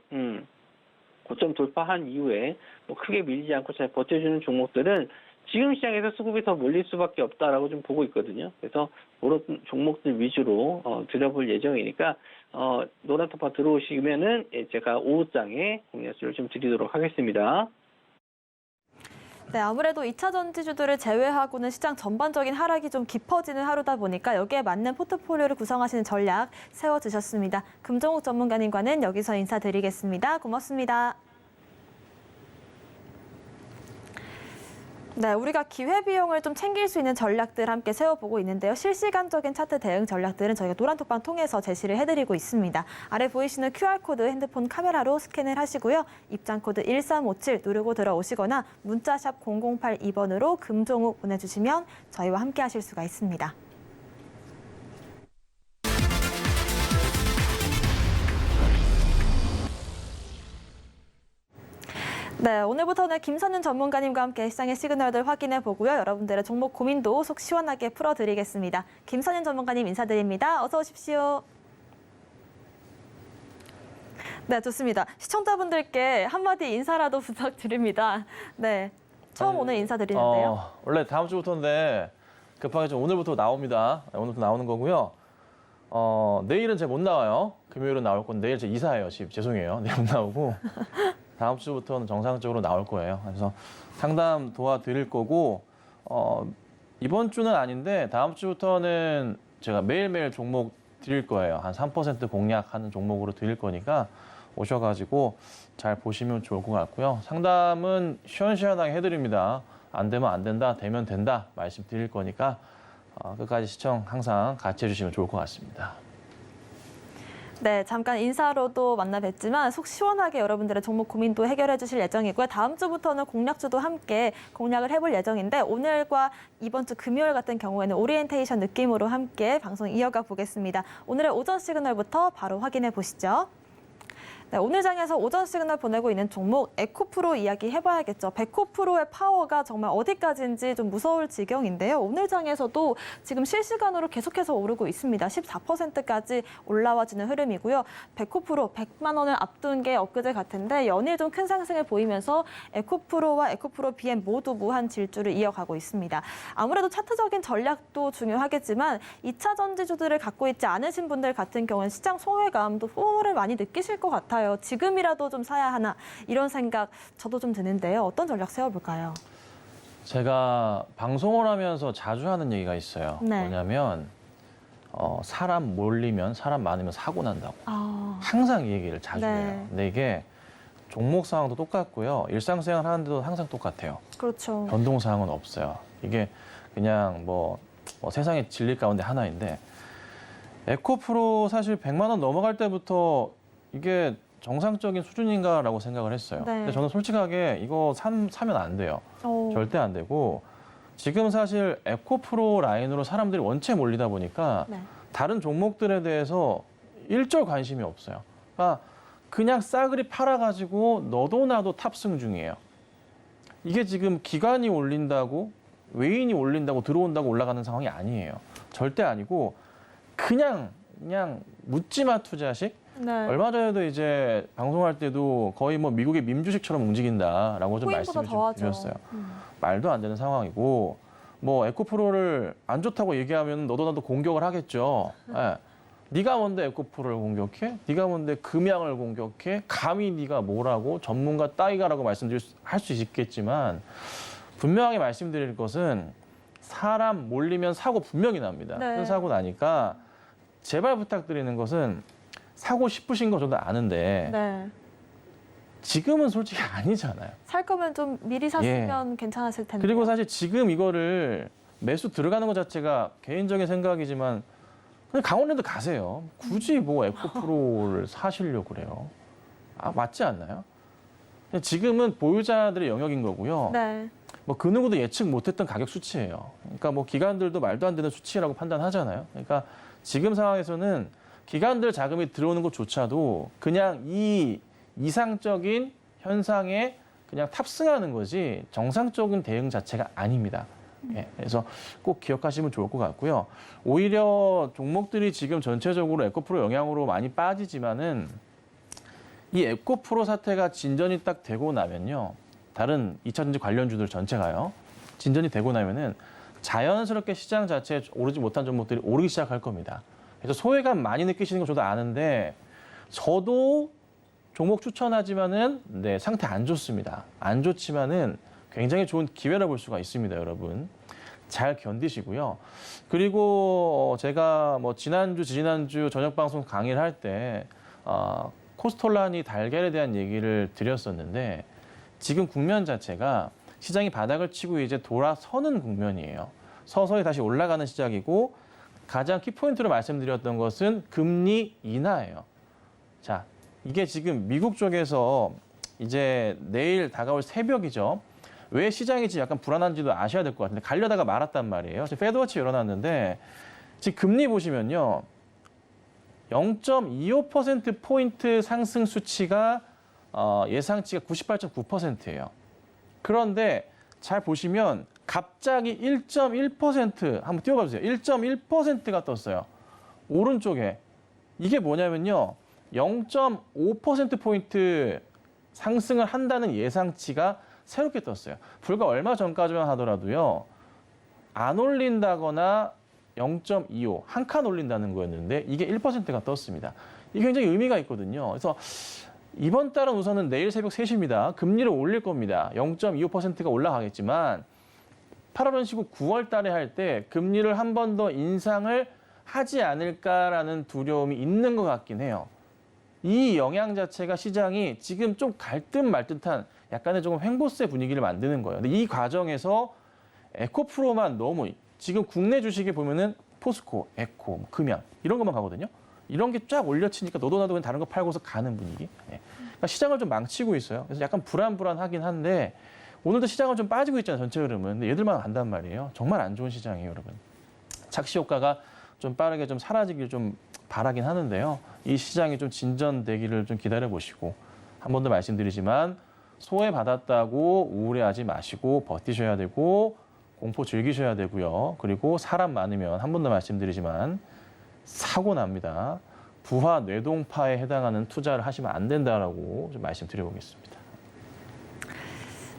고점 돌파한 이후에 뭐 크게 밀리지 않고 잘 버텨주는 종목들은 지금 시장에서 수급이 더 몰릴 수밖에 없다라고 좀 보고 있거든요. 그래서 그런 종목들 위주로 들여볼 예정이니까 노란 톱파 들어오시면은 제가 오후장에 공략주를 좀 드리도록 하겠습니다. 네, 아무래도 2차 전지주들을 제외하고는 시장 전반적인 하락이 좀 깊어지는 하루다 보니까 여기에 맞는 포트폴리오를 구성하시는 전략 세워주셨습니다. 금종욱 전문가님과는 여기서 인사드리겠습니다. 고맙습니다. 네, 우리가 기회비용을 좀 챙길 수 있는 전략들 함께 세워보고 있는데요. 실시간적인 차트 대응 전략들은 저희가 노란톡방 통해서 제시를 해드리고 있습니다. 아래 보이시는 QR코드 핸드폰 카메라로 스캔을 하시고요. 입장코드 1357 누르고 들어오시거나 문자샵 0082번으로 금종욱 보내주시면 저희와 함께 하실 수가 있습니다. 네, 오늘부터는 김선윤 전문가님과 함께 시장의 시그널들 확인해 보고요. 여러분들의 종목 고민도 속 시원하게 풀어드리겠습니다. 김선윤 전문가님 인사드립니다. 어서 오십시오. 네, 좋습니다. 시청자분들께 한마디 인사라도 부탁드립니다. 네, 처음 오늘 인사드리는데요. 원래 다음 주부터인데 급하게 좀 오늘부터 나옵니다. 오늘부터 나오는 거고요. 내일은 제가 못 나와요. 금요일은 나올 건데 내일 제 이사예요. 집 죄송해요. 내일 못 나오고. 다음 주부터는 정상적으로 나올 거예요. 그래서 상담 도와드릴 거고 이번 주는 아닌데 다음 주부터는 제가 매일매일 종목 드릴 거예요. 한 3% 공략하는 종목으로 드릴 거니까 오셔가지고 잘 보시면 좋을 것 같고요. 상담은 시원시원하게 해드립니다. 안 되면 안 된다, 되면 된다 말씀드릴 거니까 끝까지 시청 항상 같이 해주시면 좋을 것 같습니다. 네, 잠깐 인사로도 만나 뵙지만 속 시원하게 여러분들의 종목 고민도 해결해 주실 예정이고요. 다음 주부터는 공략주도 함께 공략을 해볼 예정인데 오늘과 이번 주 금요일 같은 경우에는 오리엔테이션 느낌으로 함께 방송 이어가 보겠습니다. 오늘의 오전 시그널부터 바로 확인해 보시죠. 네, 오늘 장에서 오전 시그널 보내고 있는 종목 에코프로 이야기 해봐야겠죠. 백호프로의 파워가 정말 어디까지인지 좀 무서울 지경인데요. 오늘 장에서도 지금 실시간으로 계속해서 오르고 있습니다. 14%까지 올라와지는 흐름이고요. 백호프로 100만 원을 앞둔 게 엊그제 같은데 연일 좀 큰 상승을 보이면서 에코프로와 에코프로 BM 모두 무한 질주를 이어가고 있습니다. 아무래도 차트적인 전략도 중요하겠지만 2차 전지주들을 갖고 있지 않으신 분들 같은 경우는 시장 소외감도 소모를 많이 느끼실 것 같아요. 지금이라도 좀 사야 하나 이런 생각 저도 좀 드는데요. 어떤 전략 세워볼까요? 제가 방송을 하면서 자주 하는 얘기가 있어요. 네. 뭐냐면 사람 몰리면 사람 많으면 사고 난다고. 항상 이 얘기를 자주 네. 해요. 근데 이게 종목 상황도 똑같고요. 일상생활 하는데도 항상 똑같아요. 그렇죠. 변동사항은 없어요. 이게 그냥 뭐 세상의 진리 가운데 하나인데 에코프로 사실 100만 원 넘어갈 때부터 이게 정상적인 수준인가라고 생각을 했어요. 네. 근데 저는 솔직하게 이거 사면 안 돼요. 절대 안 되고 지금 사실 에코프로 라인으로 사람들이 원체 몰리다 보니까 네. 다른 종목들에 대해서 일절 관심이 없어요. 그러니까 그냥 싸그리 팔아가지고 너도 나도 탑승 중이에요. 이게 지금 기관이 올린다고 외인이 올린다고 들어온다고 올라가는 상황이 아니에요. 절대 아니고 그냥 묻지마 투자식 네. 얼마 전에도 이제 방송할 때도 거의 뭐 미국의 민주식처럼 움직인다라고 좀 코인보다 말씀을 더 좀 하죠. 드렸어요. 말도 안 되는 상황이고 뭐 에코프로를 안 좋다고 얘기하면 너도 나도 공격을 하겠죠. 예. 네가 뭔데 에코프로를 공격해? 네가 뭔데 금양을 공격해? 감히 네가 뭐라고 전문가 따위가라고 할 수 있겠지만 분명하게 말씀드릴 것은 사람 몰리면 사고 분명히 납니다. 네. 큰 사고 나니까 제발 부탁드리는 것은 사고 싶으신 거 저도 아는데 네. 지금은 솔직히 아니잖아요. 살 거면 좀 미리 샀으면 괜찮았을 텐데. 그리고 사실 지금 이거를 매수 들어가는 것 자체가 개인적인 생각이지만 그냥 강원랜드 가세요. 굳이 뭐 에코프로를 사시려고 그래요. 아, 맞지 않나요? 지금은 보유자들의 영역인 거고요. 네. 뭐 그 누구도 예측 못했던 가격 수치예요. 그러니까 뭐 기관들도 말도 안 되는 수치라고 판단하잖아요. 그러니까 지금 상황에서는 기관들 자금이 들어오는 것조차도 그냥 이 이상적인 현상에 그냥 탑승하는 거지 정상적인 대응 자체가 아닙니다. 예, 그래서 꼭 기억하시면 좋을 것 같고요. 오히려 종목들이 지금 전체적으로 에코프로 영향으로 많이 빠지지만은 이 에코프로 사태가 진전이 딱 되고 나면요. 다른 2차전지 관련주들 전체가요. 진전이 되고 나면은 자연스럽게 시장 자체에 오르지 못한 종목들이 오르기 시작할 겁니다. 그래서 소외감 많이 느끼시는 거 저도 아는데 저도 종목 추천하지만은 네, 상태 안 좋습니다. 안 좋지만은 굉장히 좋은 기회라 볼 수가 있습니다, 여러분. 잘 견디시고요. 그리고 제가 뭐 지난주, 지지난주 저녁 방송 강의를 할 때 코스톨란이 달걀에 대한 얘기를 드렸었는데 지금 국면 자체가 시장이 바닥을 치고 이제 돌아서는 국면이에요. 서서히 다시 올라가는 시작이고 가장 키포인트로 말씀드렸던 것은 금리 인하예요. 자, 이게 지금 미국 쪽에서 이제 내일 다가올 새벽이죠. 왜 시장이 지금 약간 불안한지도 아셔야 될 것 같은데 가려다가 말았단 말이에요. 지금 패드워치 열어놨는데 지금 금리 보시면요. 0.25%포인트 상승 수치가 예상치가 98.9%예요. 그런데 잘 보시면 갑자기 1.1% 한번 띄워봐 주세요. 1.1%가 떴어요. 오른쪽에. 이게 뭐냐면요. 0.5%포인트 상승을 한다는 예상치가 새롭게 떴어요. 불과 얼마 전까지만 하더라도요. 안 올린다거나 0.25, 한 칸 올린다는 거였는데 이게 1%가 떴습니다. 이게 굉장히 의미가 있거든요. 그래서 이번 달은 우선은 내일 새벽 3시입니다. 금리를 올릴 겁니다. 0.25%가 올라가겠지만 8월 연시고 9월 달에 할 때 금리를 한 번 더 인상을 하지 않을까라는 두려움이 있는 것 같긴 해요. 이 영향 자체가 시장이 지금 좀 갈 듯 말 듯한 약간의 조금 횡보세 분위기를 만드는 거예요. 근데 이 과정에서 에코프로만 너무 지금 국내 주식에 보면은 포스코, 에코, 금양 이런 것만 가거든요. 이런 게 쫙 올려치니까 너도 나도 그냥 다른 거 팔고서 가는 분위기. 네. 그러니까 시장을 좀 망치고 있어요. 그래서 약간 불안불안하긴 한데 오늘도 시장은 좀 빠지고 있잖아요. 전체 흐름은. 근데 얘들만 간단 말이에요. 정말 안 좋은 시장이에요, 여러분. 착시 효과가 좀 빠르게 좀 사라지길 좀 바라긴 하는데요. 이 시장이 좀 진전되기를 좀 기다려 보시고 한 번 더 말씀드리지만 소외받았다고 우울해하지 마시고 버티셔야 되고 공포 즐기셔야 되고요. 그리고 사람 많으면 한 번 더 말씀드리지만 사고 납니다. 부하 뇌동파에 해당하는 투자를 하시면 안 된다라고 좀 말씀드려보겠습니다.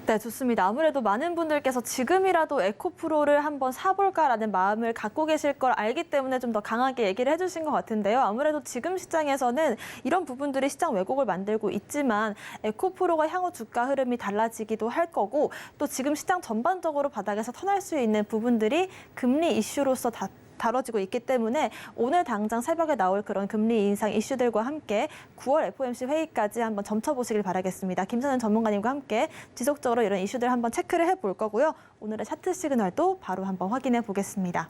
네, 좋습니다. 아무래도 많은 분들께서 지금이라도 에코프로를 한번 사볼까라는 마음을 갖고 계실 걸 알기 때문에 좀 더 강하게 얘기를 해주신 것 같은데요. 아무래도 지금 시장에서는 이런 부분들이 시장 왜곡을 만들고 있지만 에코프로가 향후 주가 흐름이 달라지기도 할 거고 또 지금 시장 전반적으로 바닥에서 턴할 수 있는 부분들이 금리 이슈로서 다뤄지고 있기 때문에 오늘 당장 새벽에 나올 그런 금리 인상 이슈들과 함께 9월 FOMC 회의까지 한번 점쳐보시길 바라겠습니다. 김선현 전문가님과 함께 지속적으로 이런 이슈들 한번 체크를 해볼 거고요. 오늘의 차트 시그널도 바로 한번 확인해 보겠습니다.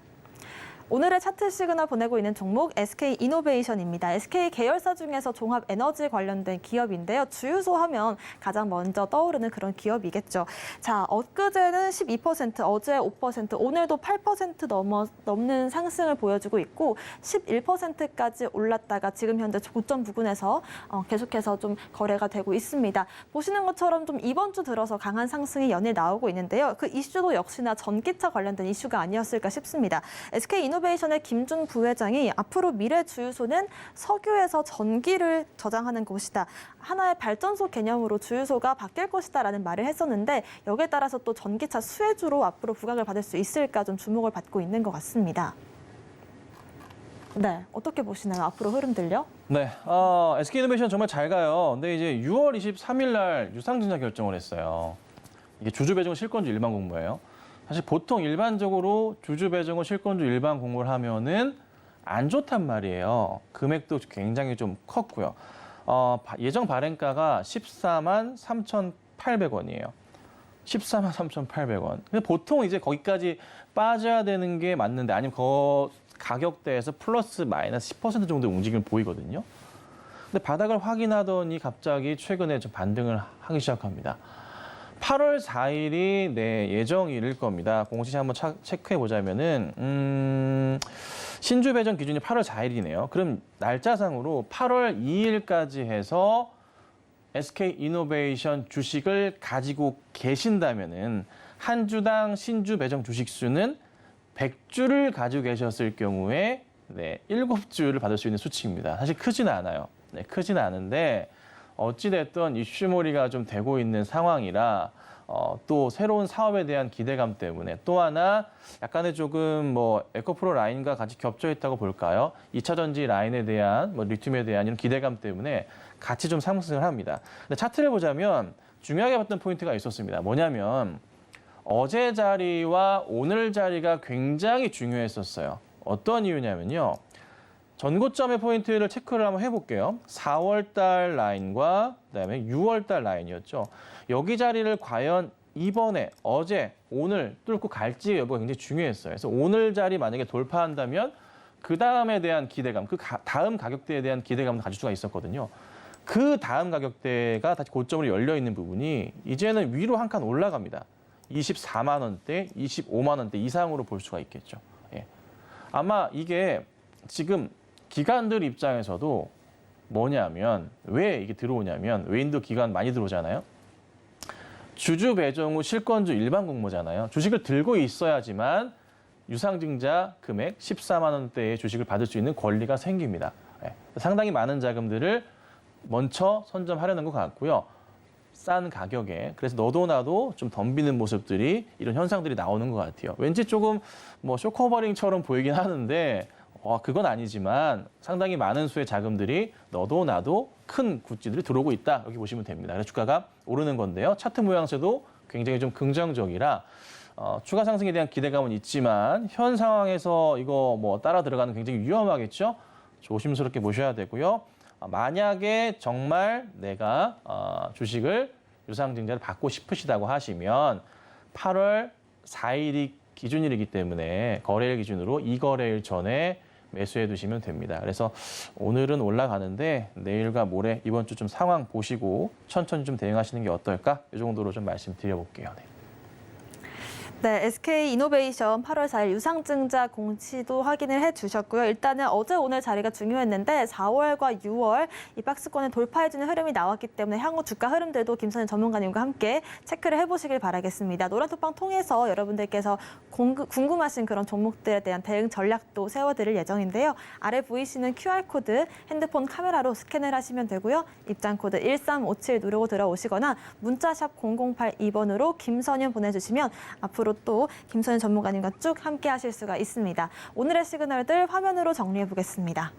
오늘의 차트 시그널 보내고 있는 종목 SK이노베이션입니다. SK 계열사 중에서 종합 에너지 관련된 기업인데요. 주유소 하면 가장 먼저 떠오르는 그런 기업이겠죠. 자, 엊그제는 12%, 어제 5%, 오늘도 8% 넘는 상승을 보여주고 있고 11%까지 올랐다가 지금 현재 고점 부근에서 계속해서 좀 거래가 되고 있습니다. 보시는 것처럼 좀 이번 주 들어서 강한 상승이 연일 나오고 있는데요. 그 이슈도 역시나 전기차 관련된 이슈가 아니었을까 싶습니다. SK SK이노베이션의 김준 부회장이 앞으로 미래 주유소는 석유에서 전기를 저장하는 곳이다. 하나의 발전소 개념으로 주유소가 바뀔 것이다라는 말을 했었는데 여기에 따라서 또 전기차 수혜주로 앞으로 부각을 받을 수 있을까 좀 주목을 받고 있는 것 같습니다. 네, 어떻게 보시나요? 앞으로 흐름들요? 네, SK이노베이션 정말 잘 가요. 근데 이제 6월 23일 날 유상증자 결정을 했어요. 이게 주주배정 실권주 일반 공모예요. 사실 보통 일반적으로 주주배정을 실권주 일반 공모를 하면은 안 좋단 말이에요. 금액도 굉장히 좀 컸고요. 예정 발행가가 14만 3,800원이에요. 14만 3,800원. 근데 보통 이제 거기까지 빠져야 되는 게 맞는데 아니면 가격대에서 플러스 마이너스 10% 정도 움직임을 보이거든요. 근데 바닥을 확인하더니 갑자기 최근에 좀 반등을 하기 시작합니다. 8월 4일이 예정일일 겁니다. 공시시 한번 체크해 보자면은 신주 배정 기준이 8월 4일이네요. 그럼 날짜상으로 8월 2일까지 해서 SK이노베이션 주식을 가지고 계신다면은 한 주당 신주 배정 주식 수는 100주를 가지고 계셨을 경우에 7주를 받을 수 있는 수치입니다. 사실 크지는 않아요. 네, 크지는 않은데 어찌됐든 이슈몰이가 좀 되고 있는 상황이라 또 새로운 사업에 대한 기대감 때문에 또 하나 약간의 조금 에코프로 라인과 같이 겹쳐 있다고 볼까요? 2차 전지 라인에 대한 리튬에 대한 이런 기대감 때문에 같이 좀 상승을 합니다. 근데 차트를 보자면 중요하게 봤던 포인트가 있었습니다. 뭐냐면 어제 자리와 오늘 자리가 굉장히 중요했었어요. 어떤 이유냐면요. 전고점의 포인트를 체크를 한번 해볼게요. 4월 달 라인과 그다음에 6월 달 라인이었죠. 여기 자리를 과연 이번에 어제, 오늘 뚫고 갈지 여부가 굉장히 중요했어요. 그래서 오늘 자리 만약에 돌파한다면 그 다음에 대한 기대감, 다음 가격대에 대한 기대감을 가질 수가 있었거든요. 그 다음 가격대가 다시 고점으로 열려 있는 부분이 이제는 위로 한 칸 올라갑니다. 24만 원대, 25만 원대 이상으로 볼 수가 있겠죠. 예. 아마 이게 지금 기관들 입장에서도 뭐냐면 왜 이게 들어오냐면 외인도 기관 많이 들어오잖아요. 주주 배정 후 실권주 일반 공모잖아요. 주식을 들고 있어야지만 유상증자 금액 14만 원대의 주식을 받을 수 있는 권리가 생깁니다. 예. 상당히 많은 자금들을 먼저 선점하려는 것 같고요. 싼 가격에 그래서 너도 나도 좀 덤비는 모습들이 이런 현상들이 나오는 것 같아요. 왠지 조금 쇼커버링처럼 보이긴 하는데 그건 아니지만 상당히 많은 수의 자금들이 너도 나도 큰 굿즈들이 들어오고 있다. 이렇게 보시면 됩니다. 그래서 주가가 오르는 건데요. 차트 모양새도 굉장히 좀 긍정적이라 추가 상승에 대한 기대감은 있지만 현 상황에서 이거 따라 들어가는 굉장히 위험하겠죠. 조심스럽게 보셔야 되고요. 만약에 정말 내가 주식을 유상증자를 받고 싶으시다고 하시면 8월 4일이 기준일이기 때문에 거래일 기준으로 이 거래일 전에 매수해 두시면 됩니다. 그래서 오늘은 올라가는데 내일과 모레 이번 주 좀 상황 보시고 천천히 좀 대응하시는 게 어떨까? 이 정도로 좀 말씀드려볼게요. 네. 네, SK이노베이션 8월 4일 유상증자 공시도 확인을 해주셨고요. 일단은 어제 오늘 자리가 중요했는데 4월과 6월 이 박스권을 돌파해주는 흐름이 나왔기 때문에 향후 주가 흐름들도 김선희 전문가님과 함께 체크를 해보시길 바라겠습니다. 노란톡방 통해서 여러분들께서 궁금하신 그런 종목들에 대한 대응 전략도 세워드릴 예정인데요. 아래 보이시는 QR코드 핸드폰 카메라로 스캔을 하시면 되고요. 입장코드 1357 누르고 들어오시거나 문자샵 0082번으로 김선윤 보내주시면 앞으로 또 김선윤 전문가님과 쭉 함께 하실 수가 있습니다. 오늘의 시그널들 화면으로 정리해 보겠습니다.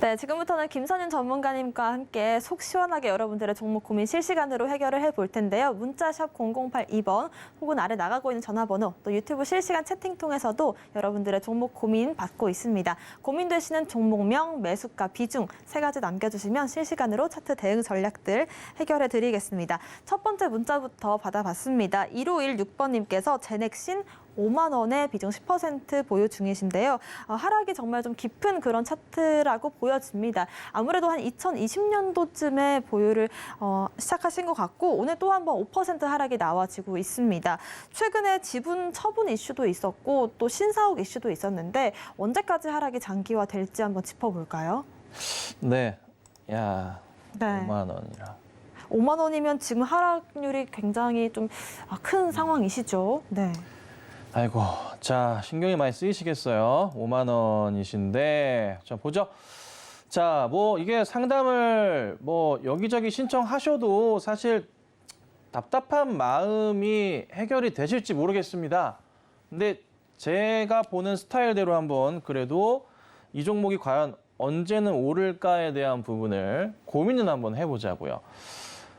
네, 지금부터는 김선윤 전문가님과 함께 속 시원하게 여러분들의 종목 고민 실시간으로 해결을 해볼 텐데요. 문자샵 0082번 혹은 아래 나가고 있는 전화번호 또 유튜브 실시간 채팅 통해서도 여러분들의 종목 고민 받고 있습니다. 고민되시는 종목명, 매수가, 비중 세 가지 남겨주시면 실시간으로 차트 대응 전략들 해결해 드리겠습니다. 첫 번째 문자부터 받아봤습니다. 1516번님께서 제넥신 5만 원의 비중 10% 보유 중이신데요. 하락이 정말 좀 깊은 그런 차트라고 보여집니다. 아무래도 한 2020년도쯤에 보유를 시작하신 것 같고 오늘 또 한 번 5% 하락이 나와지고 있습니다. 최근에 지분 처분 이슈도 있었고 또 신사옥 이슈도 있었는데 언제까지 하락이 장기화될지 한번 짚어볼까요? 네, 야, 네. 5만 원이라. 5만 원이면 지금 하락률이 굉장히 좀 큰 상황이시죠? 네. 아이고, 자, 신경이 많이 쓰이시겠어요. 5만 원이신데, 자, 보죠. 자, 뭐, 이게 상담을 뭐, 여기저기 신청하셔도 사실 답답한 마음이 해결이 되실지 모르겠습니다. 근데 제가 보는 스타일대로 한번 그래도 이 종목이 과연 언제는 오를까에 대한 부분을 고민을 한번 해보자고요.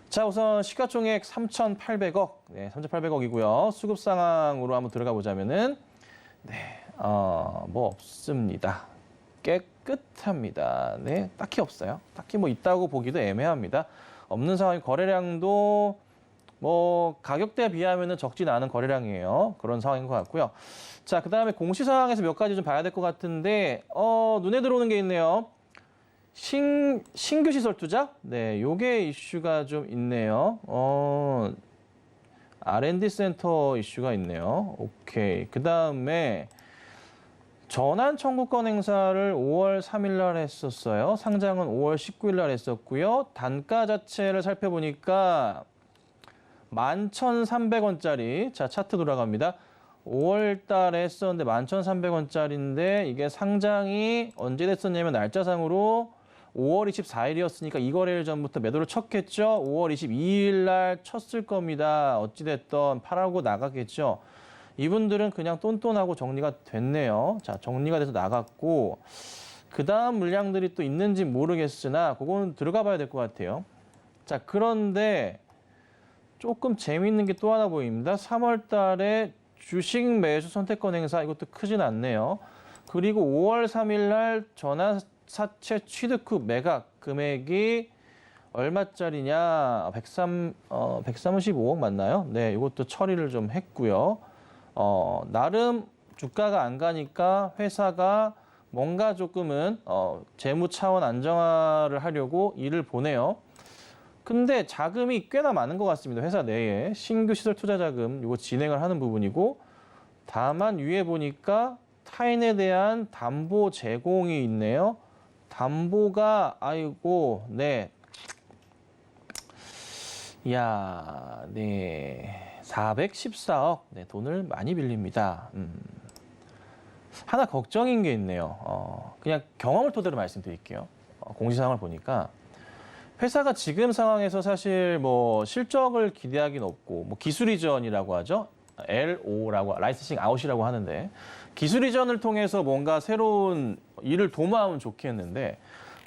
자, 우선 시가총액 3,800억, 네, 3,800억이고요. 수급 상황으로 한번 들어가 보자면은, 네, 뭐 없습니다. 깨끗합니다. 네, 딱히 없어요. 딱히 뭐 있다고 보기도 애매합니다. 없는 상황이 거래량도 뭐 가격대에 비하면은 적진 않은 거래량이에요. 그런 상황인 것 같고요. 자, 그 다음에 공시 상황에서 몇 가지 좀 봐야 될 것 같은데, 눈에 들어오는 게 있네요. 신규 시설 투자? 네, 요게 이슈가 좀 있네요. R&D 센터 이슈가 있네요. 오케이. 그 다음에 전환 청구권 행사를 5월 3일 날 했었어요. 상장은 5월 19일 날 했었고요. 단가 자체를 살펴보니까 11,300원짜리. 자, 차트 돌아갑니다. 5월 달에 했었는데 11,300원짜리인데 이게 상장이 언제 됐었냐면 날짜상으로 5월 24일이었으니까 이 거래일 전부터 매도를 쳤겠죠. 5월 22일 날 쳤을 겁니다. 어찌됐든 팔하고 나갔겠죠. 이분들은 그냥 똔똔하고 정리가 됐네요. 자, 정리가 돼서 나갔고 그 다음 물량들이 또 있는지 모르겠으나 그거는 들어가 봐야 될 것 같아요. 자, 그런데 조금 재미있는 게 또 하나 보입니다. 3월 달에 주식 매수 선택권 행사 이것도 크진 않네요. 그리고 5월 3일 날 전환사채 취득 후 매각 금액이 얼마짜리냐? 135억 맞나요? 네, 이것도 처리를 좀 했고요. 나름 주가가 안 가니까 회사가 뭔가 조금은 재무 차원 안정화를 하려고 일을 보내요. 근데 자금이 꽤나 많은 것 같습니다. 회사 내에 신규 시설 투자 자금 이거 진행을 하는 부분이고 다만 위에 보니까 타인에 대한 담보 제공이 있네요. 담보가 아이고 네. 이야, 네. 414억. 네, 돈을 많이 빌립니다. 하나 걱정인 게 있네요. 그냥 경험을 토대로 말씀드릴게요. 공시상황을 보니까 회사가 지금 상황에서 사실 뭐 실적을 기대하기는 없고 뭐 기술 이전이라고 하죠. LO라고 라이센싱 아웃이라고 하는데 기술 이전을 통해서 뭔가 새로운 일을 도모하면 좋겠는데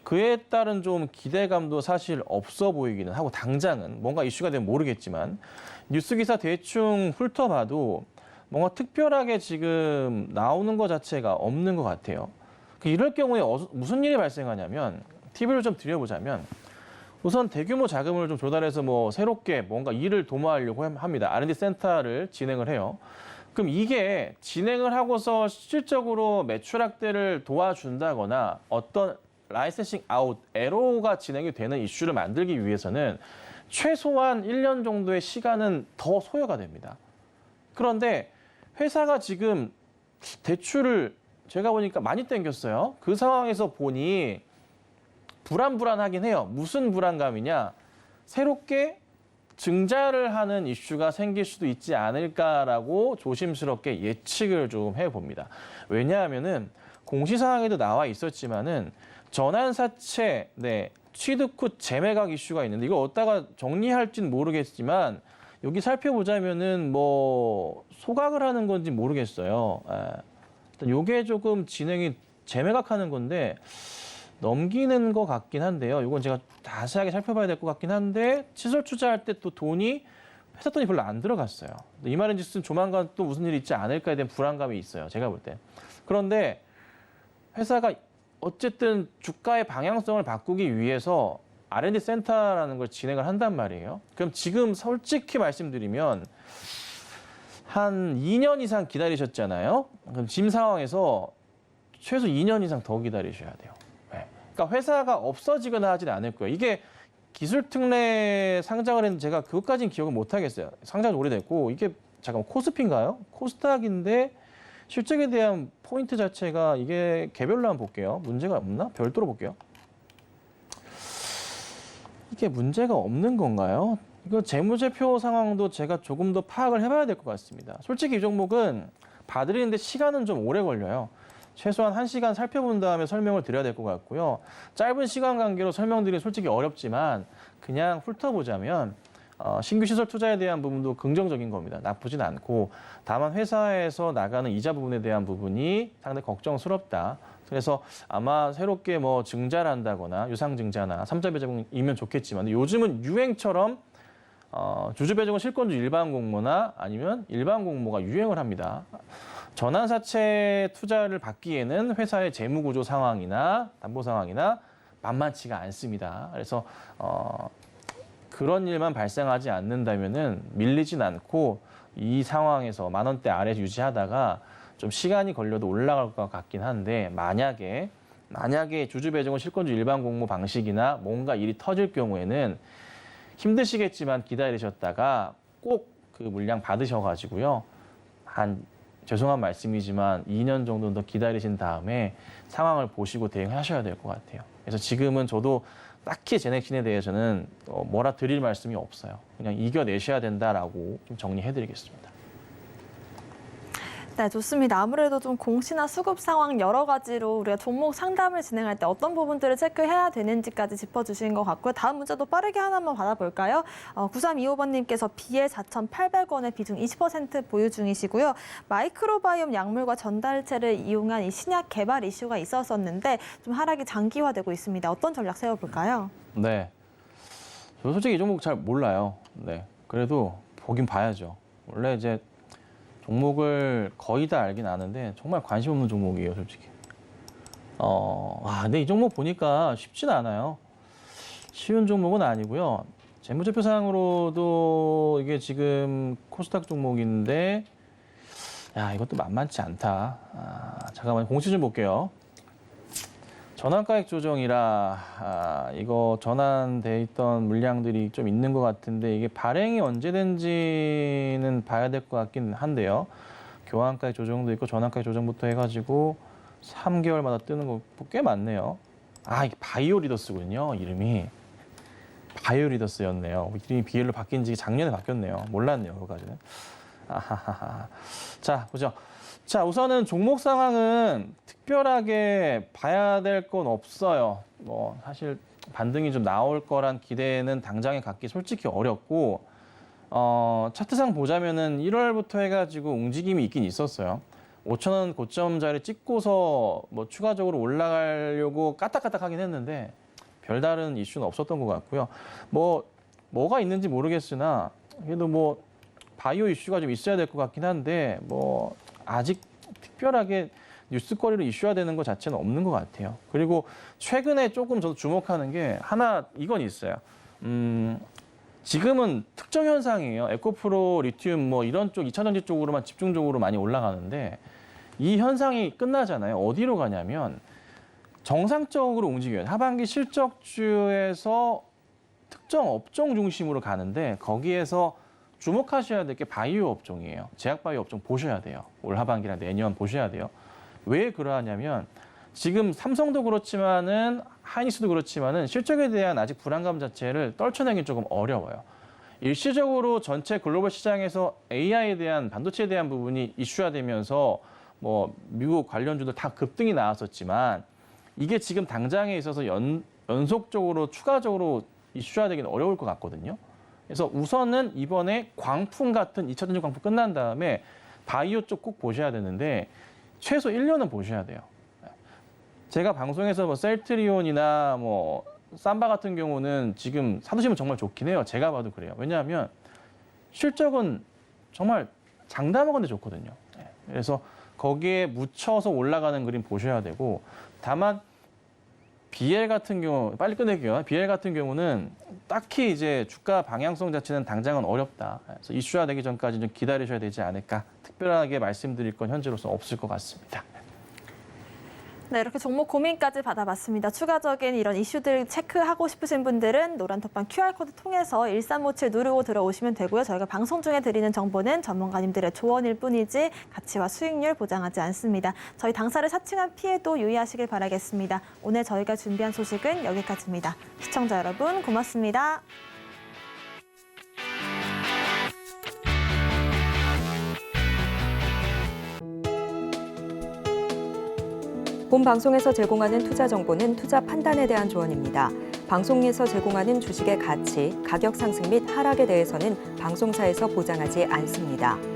그에 따른 좀 기대감도 사실 없어 보이기는 하고 당장은 뭔가 이슈가 되면 모르겠지만 뉴스 기사 대충 훑어봐도 뭔가 특별하게 지금 나오는 것 자체가 없는 것 같아요. 이럴 경우에 무슨 일이 발생하냐면 팁을 좀 드려보자면 우선 대규모 자금을 좀 조달해서 뭐 새롭게 뭔가 일을 도모하려고 합니다. R&D 센터를 진행을 해요. 그럼 이게 진행을 하고서 실질적으로 매출 확대를 도와준다거나 어떤 라이센싱 아웃, LO가 진행이 되는 이슈를 만들기 위해서는 최소한 1년 정도의 시간은 더 소요가 됩니다. 그런데 회사가 지금 대출을 제가 보니까 많이 땡겼어요. 그 상황에서 보니 불안하긴 해요. 무슨 불안감이냐? 새롭게 증자를 하는 이슈가 생길 수도 있지 않을까라고 조심스럽게 예측을 좀 해봅니다. 왜냐하면은 공시사항에도 나와 있었지만은 전환사채, 네, 취득 후 재매각 이슈가 있는데 이걸 어디다가 정리할지는 모르겠지만 여기 살펴보자면은 뭐 소각을 하는 건지 모르겠어요. 일단 요게 조금 진행이 재매각하는 건데 넘기는 것 같긴 한데요. 이건 제가 자세하게 살펴봐야 될 것 같긴 한데 시설 투자할 때 또 돈이 회사 돈이 별로 안 들어갔어요. 이 말인즉슨 조만간 또 무슨 일이 있지 않을까에 대한 불안감이 있어요. 제가 볼 때. 그런데 회사가 어쨌든 주가의 방향성을 바꾸기 위해서 R&D 센터라는 걸 진행을 한단 말이에요. 그럼 지금 솔직히 말씀드리면 한 2년 이상 기다리셨잖아요. 그럼 지금 상황에서 최소 2년 이상 더 기다리셔야 돼요. 네. 그러니까 회사가 없어지거나 하진 않을 거예요. 이게 기술특례 상장을 했는데 제가 그것까지는 기억을 못 하겠어요. 상장이 오래됐고 이게 잠깐만 코스피인가요? 코스닥인데 실적에 대한 포인트 자체가 이게 개별로 한번 볼게요. 문제가 없나? 별도로 볼게요. 이게 문제가 없는 건가요? 이거 재무제표 상황도 제가 조금 더 파악을 해봐야 될 것 같습니다. 솔직히 이 종목은 봐드리는데 시간은 좀 오래 걸려요. 최소한 1시간 살펴본 다음에 설명을 드려야 될 것 같고요. 짧은 시간 관계로 설명드리기 솔직히 어렵지만 그냥 훑어보자면 신규 시설 투자에 대한 부분도 긍정적인 겁니다. 나쁘진 않고 다만 회사에서 나가는 이자 부분에 대한 부분이 상당히 걱정스럽다. 그래서 아마 새롭게 뭐 증자를 한다거나 유상증자나 3자 배정이면 좋겠지만 요즘은 유행처럼 주주배정은 실권주 일반 공모나 아니면 일반 공모가 유행을 합니다. 전환사채 투자를 받기에는 회사의 재무구조 상황이나 담보 상황이나 만만치가 않습니다. 그래서 그런 일만 발생하지 않는다면은 밀리진 않고 이 상황에서 10,000원대 아래 유지하다가 좀 시간이 걸려도 올라갈 것 같긴 한데 만약에 주주배정은 실권주 일반 공모 방식이나 뭔가 일이 터질 경우에는 힘드시겠지만 기다리셨다가 꼭 그 물량 받으셔가지고요. 죄송한 말씀이지만 2년 정도 더 기다리신 다음에 상황을 보시고 대응하셔야 될 것 같아요. 그래서 지금은 저도 딱히 제넥신에 대해서는 뭐라 드릴 말씀이 없어요. 그냥 이겨내셔야 된다라고 좀 정리해드리겠습니다. 네, 좋습니다. 아무래도 좀 공시나 수급 상황 여러 가지로 우리가 종목 상담을 진행할 때 어떤 부분들을 체크해야 되는지까지 짚어주신 것 같고요. 다음 문제도 빠르게 하나만 받아볼까요? 9325번님께서 BL 4,800원의 비중 20% 보유 중이시고요. 마이크로바이옴 약물과 전달체를 이용한 이 신약 개발 이슈가 있었었는데 좀 하락이 장기화되고 있습니다. 어떤 전략 세워볼까요? 네, 저 솔직히 이 종목 잘 몰라요. 네, 그래도 보긴 봐야죠. 원래 이제 종목을 거의 다 알긴 아는데 정말 관심 없는 종목이에요, 솔직히. 근데 이 종목 보니까 쉽진 않아요. 쉬운 종목은 아니고요. 재무제표상으로도 이게 지금 코스닥 종목인데, 야, 이것도 만만치 않다. 잠깐만 공시 좀 볼게요. 전환가액 조정이라 이거 전환돼 있던 물량들이 좀 있는 것 같은데 이게 발행이 언제 된지는 봐야 될 것 같긴 한데요. 교환가액 조정도 있고 전환가액 조정부터 해가지고 3개월마다 뜨는 거 꽤 많네요. 이게 바이오리더스군요. 이름이 바이오리더스였네요. 이름이 BL로 바뀐 지 작년에 바뀌었네요. 몰랐네요. 그거까지는. 자, 보죠. 자, 우선은 종목 상황은 특별하게 봐야 될 건 없어요. 사실 반등이 좀 나올 거란 기대는 당장에 갖기 솔직히 어렵고, 차트상 보자면은 1월부터 해가지고 움직임이 있긴 있었어요. 5,000원 고점 자리 찍고서 뭐 추가적으로 올라가려고 까딱까딱 하긴 했는데, 별다른 이슈는 없었던 것 같고요. 뭐가 있는지 모르겠으나, 그래도 바이오 이슈가 좀 있어야 될 것 같긴 한데, 아직 특별하게 뉴스거리로 이슈화되는 것 자체는 없는 것 같아요. 그리고 최근에 조금 저도 주목하는 게 이건 있어요. 지금은 특정 현상이에요. 에코프로, 리튬 이런 쪽 2차전지 쪽으로만 집중적으로 많이 올라가는데 이 현상이 끝나잖아요. 어디로 가냐면 정상적으로 움직여요. 하반기 실적주에서 특정 업종 중심으로 가는데 거기에서 주목하셔야 될 게 바이오 업종이에요. 제약 바이오 업종 보셔야 돼요. 올 하반기나 내년 보셔야 돼요. 왜 그러하냐면 지금 삼성도 그렇지만은 하이닉스도 그렇지만은 실적에 대한 아직 불안감 자체를 떨쳐내기 조금 어려워요. 일시적으로 전체 글로벌 시장에서 AI에 대한 반도체에 대한 부분이 이슈화되면서 미국 관련주들 다 급등이 나왔었지만 이게 지금 당장에 있어서 연속적으로 추가적으로 이슈화되기는 어려울 것 같거든요. 그래서 우선은 이번에 광풍 같은 2차전지 광풍 끝난 다음에 바이오 쪽 꼭 보셔야 되는데 최소 1년은 보셔야 돼요. 제가 방송에서 뭐 셀트리온이나 뭐 삼바 같은 경우는 지금 사두시면 정말 좋긴 해요. 제가 봐도 그래요. 왜냐하면 실적은 정말 장담한 건데 좋거든요. 네. 그래서 거기에 묻혀서 올라가는 그림 보셔야 되고, 다만 BL 같은 경우, 빨리 끝낼게요. BL 같은 경우는 딱히 이제 주가 방향성 자체는 당장은 어렵다. 그래서 이슈화되기 전까지 좀 기다리셔야 되지 않을까. 특별하게 말씀드릴 건 현재로서 없을 것 같습니다. 네, 이렇게 종목 고민까지 받아봤습니다. 추가적인 이런 이슈들 체크하고 싶으신 분들은 노란 톡방 QR코드 통해서 1357 누르고 들어오시면 되고요. 저희가 방송 중에 드리는 정보는 전문가님들의 조언일 뿐이지 가치와 수익률 보장하지 않습니다. 저희 당사를 사칭한 피해도 유의하시길 바라겠습니다. 오늘 저희가 준비한 소식은 여기까지입니다. 시청자 여러분 고맙습니다. 본 방송에서 제공하는 투자 정보는 투자 판단에 대한 조언입니다. 방송에서 제공하는 주식의 가치, 가격 상승 및 하락에 대해서는 방송사에서 보장하지 않습니다.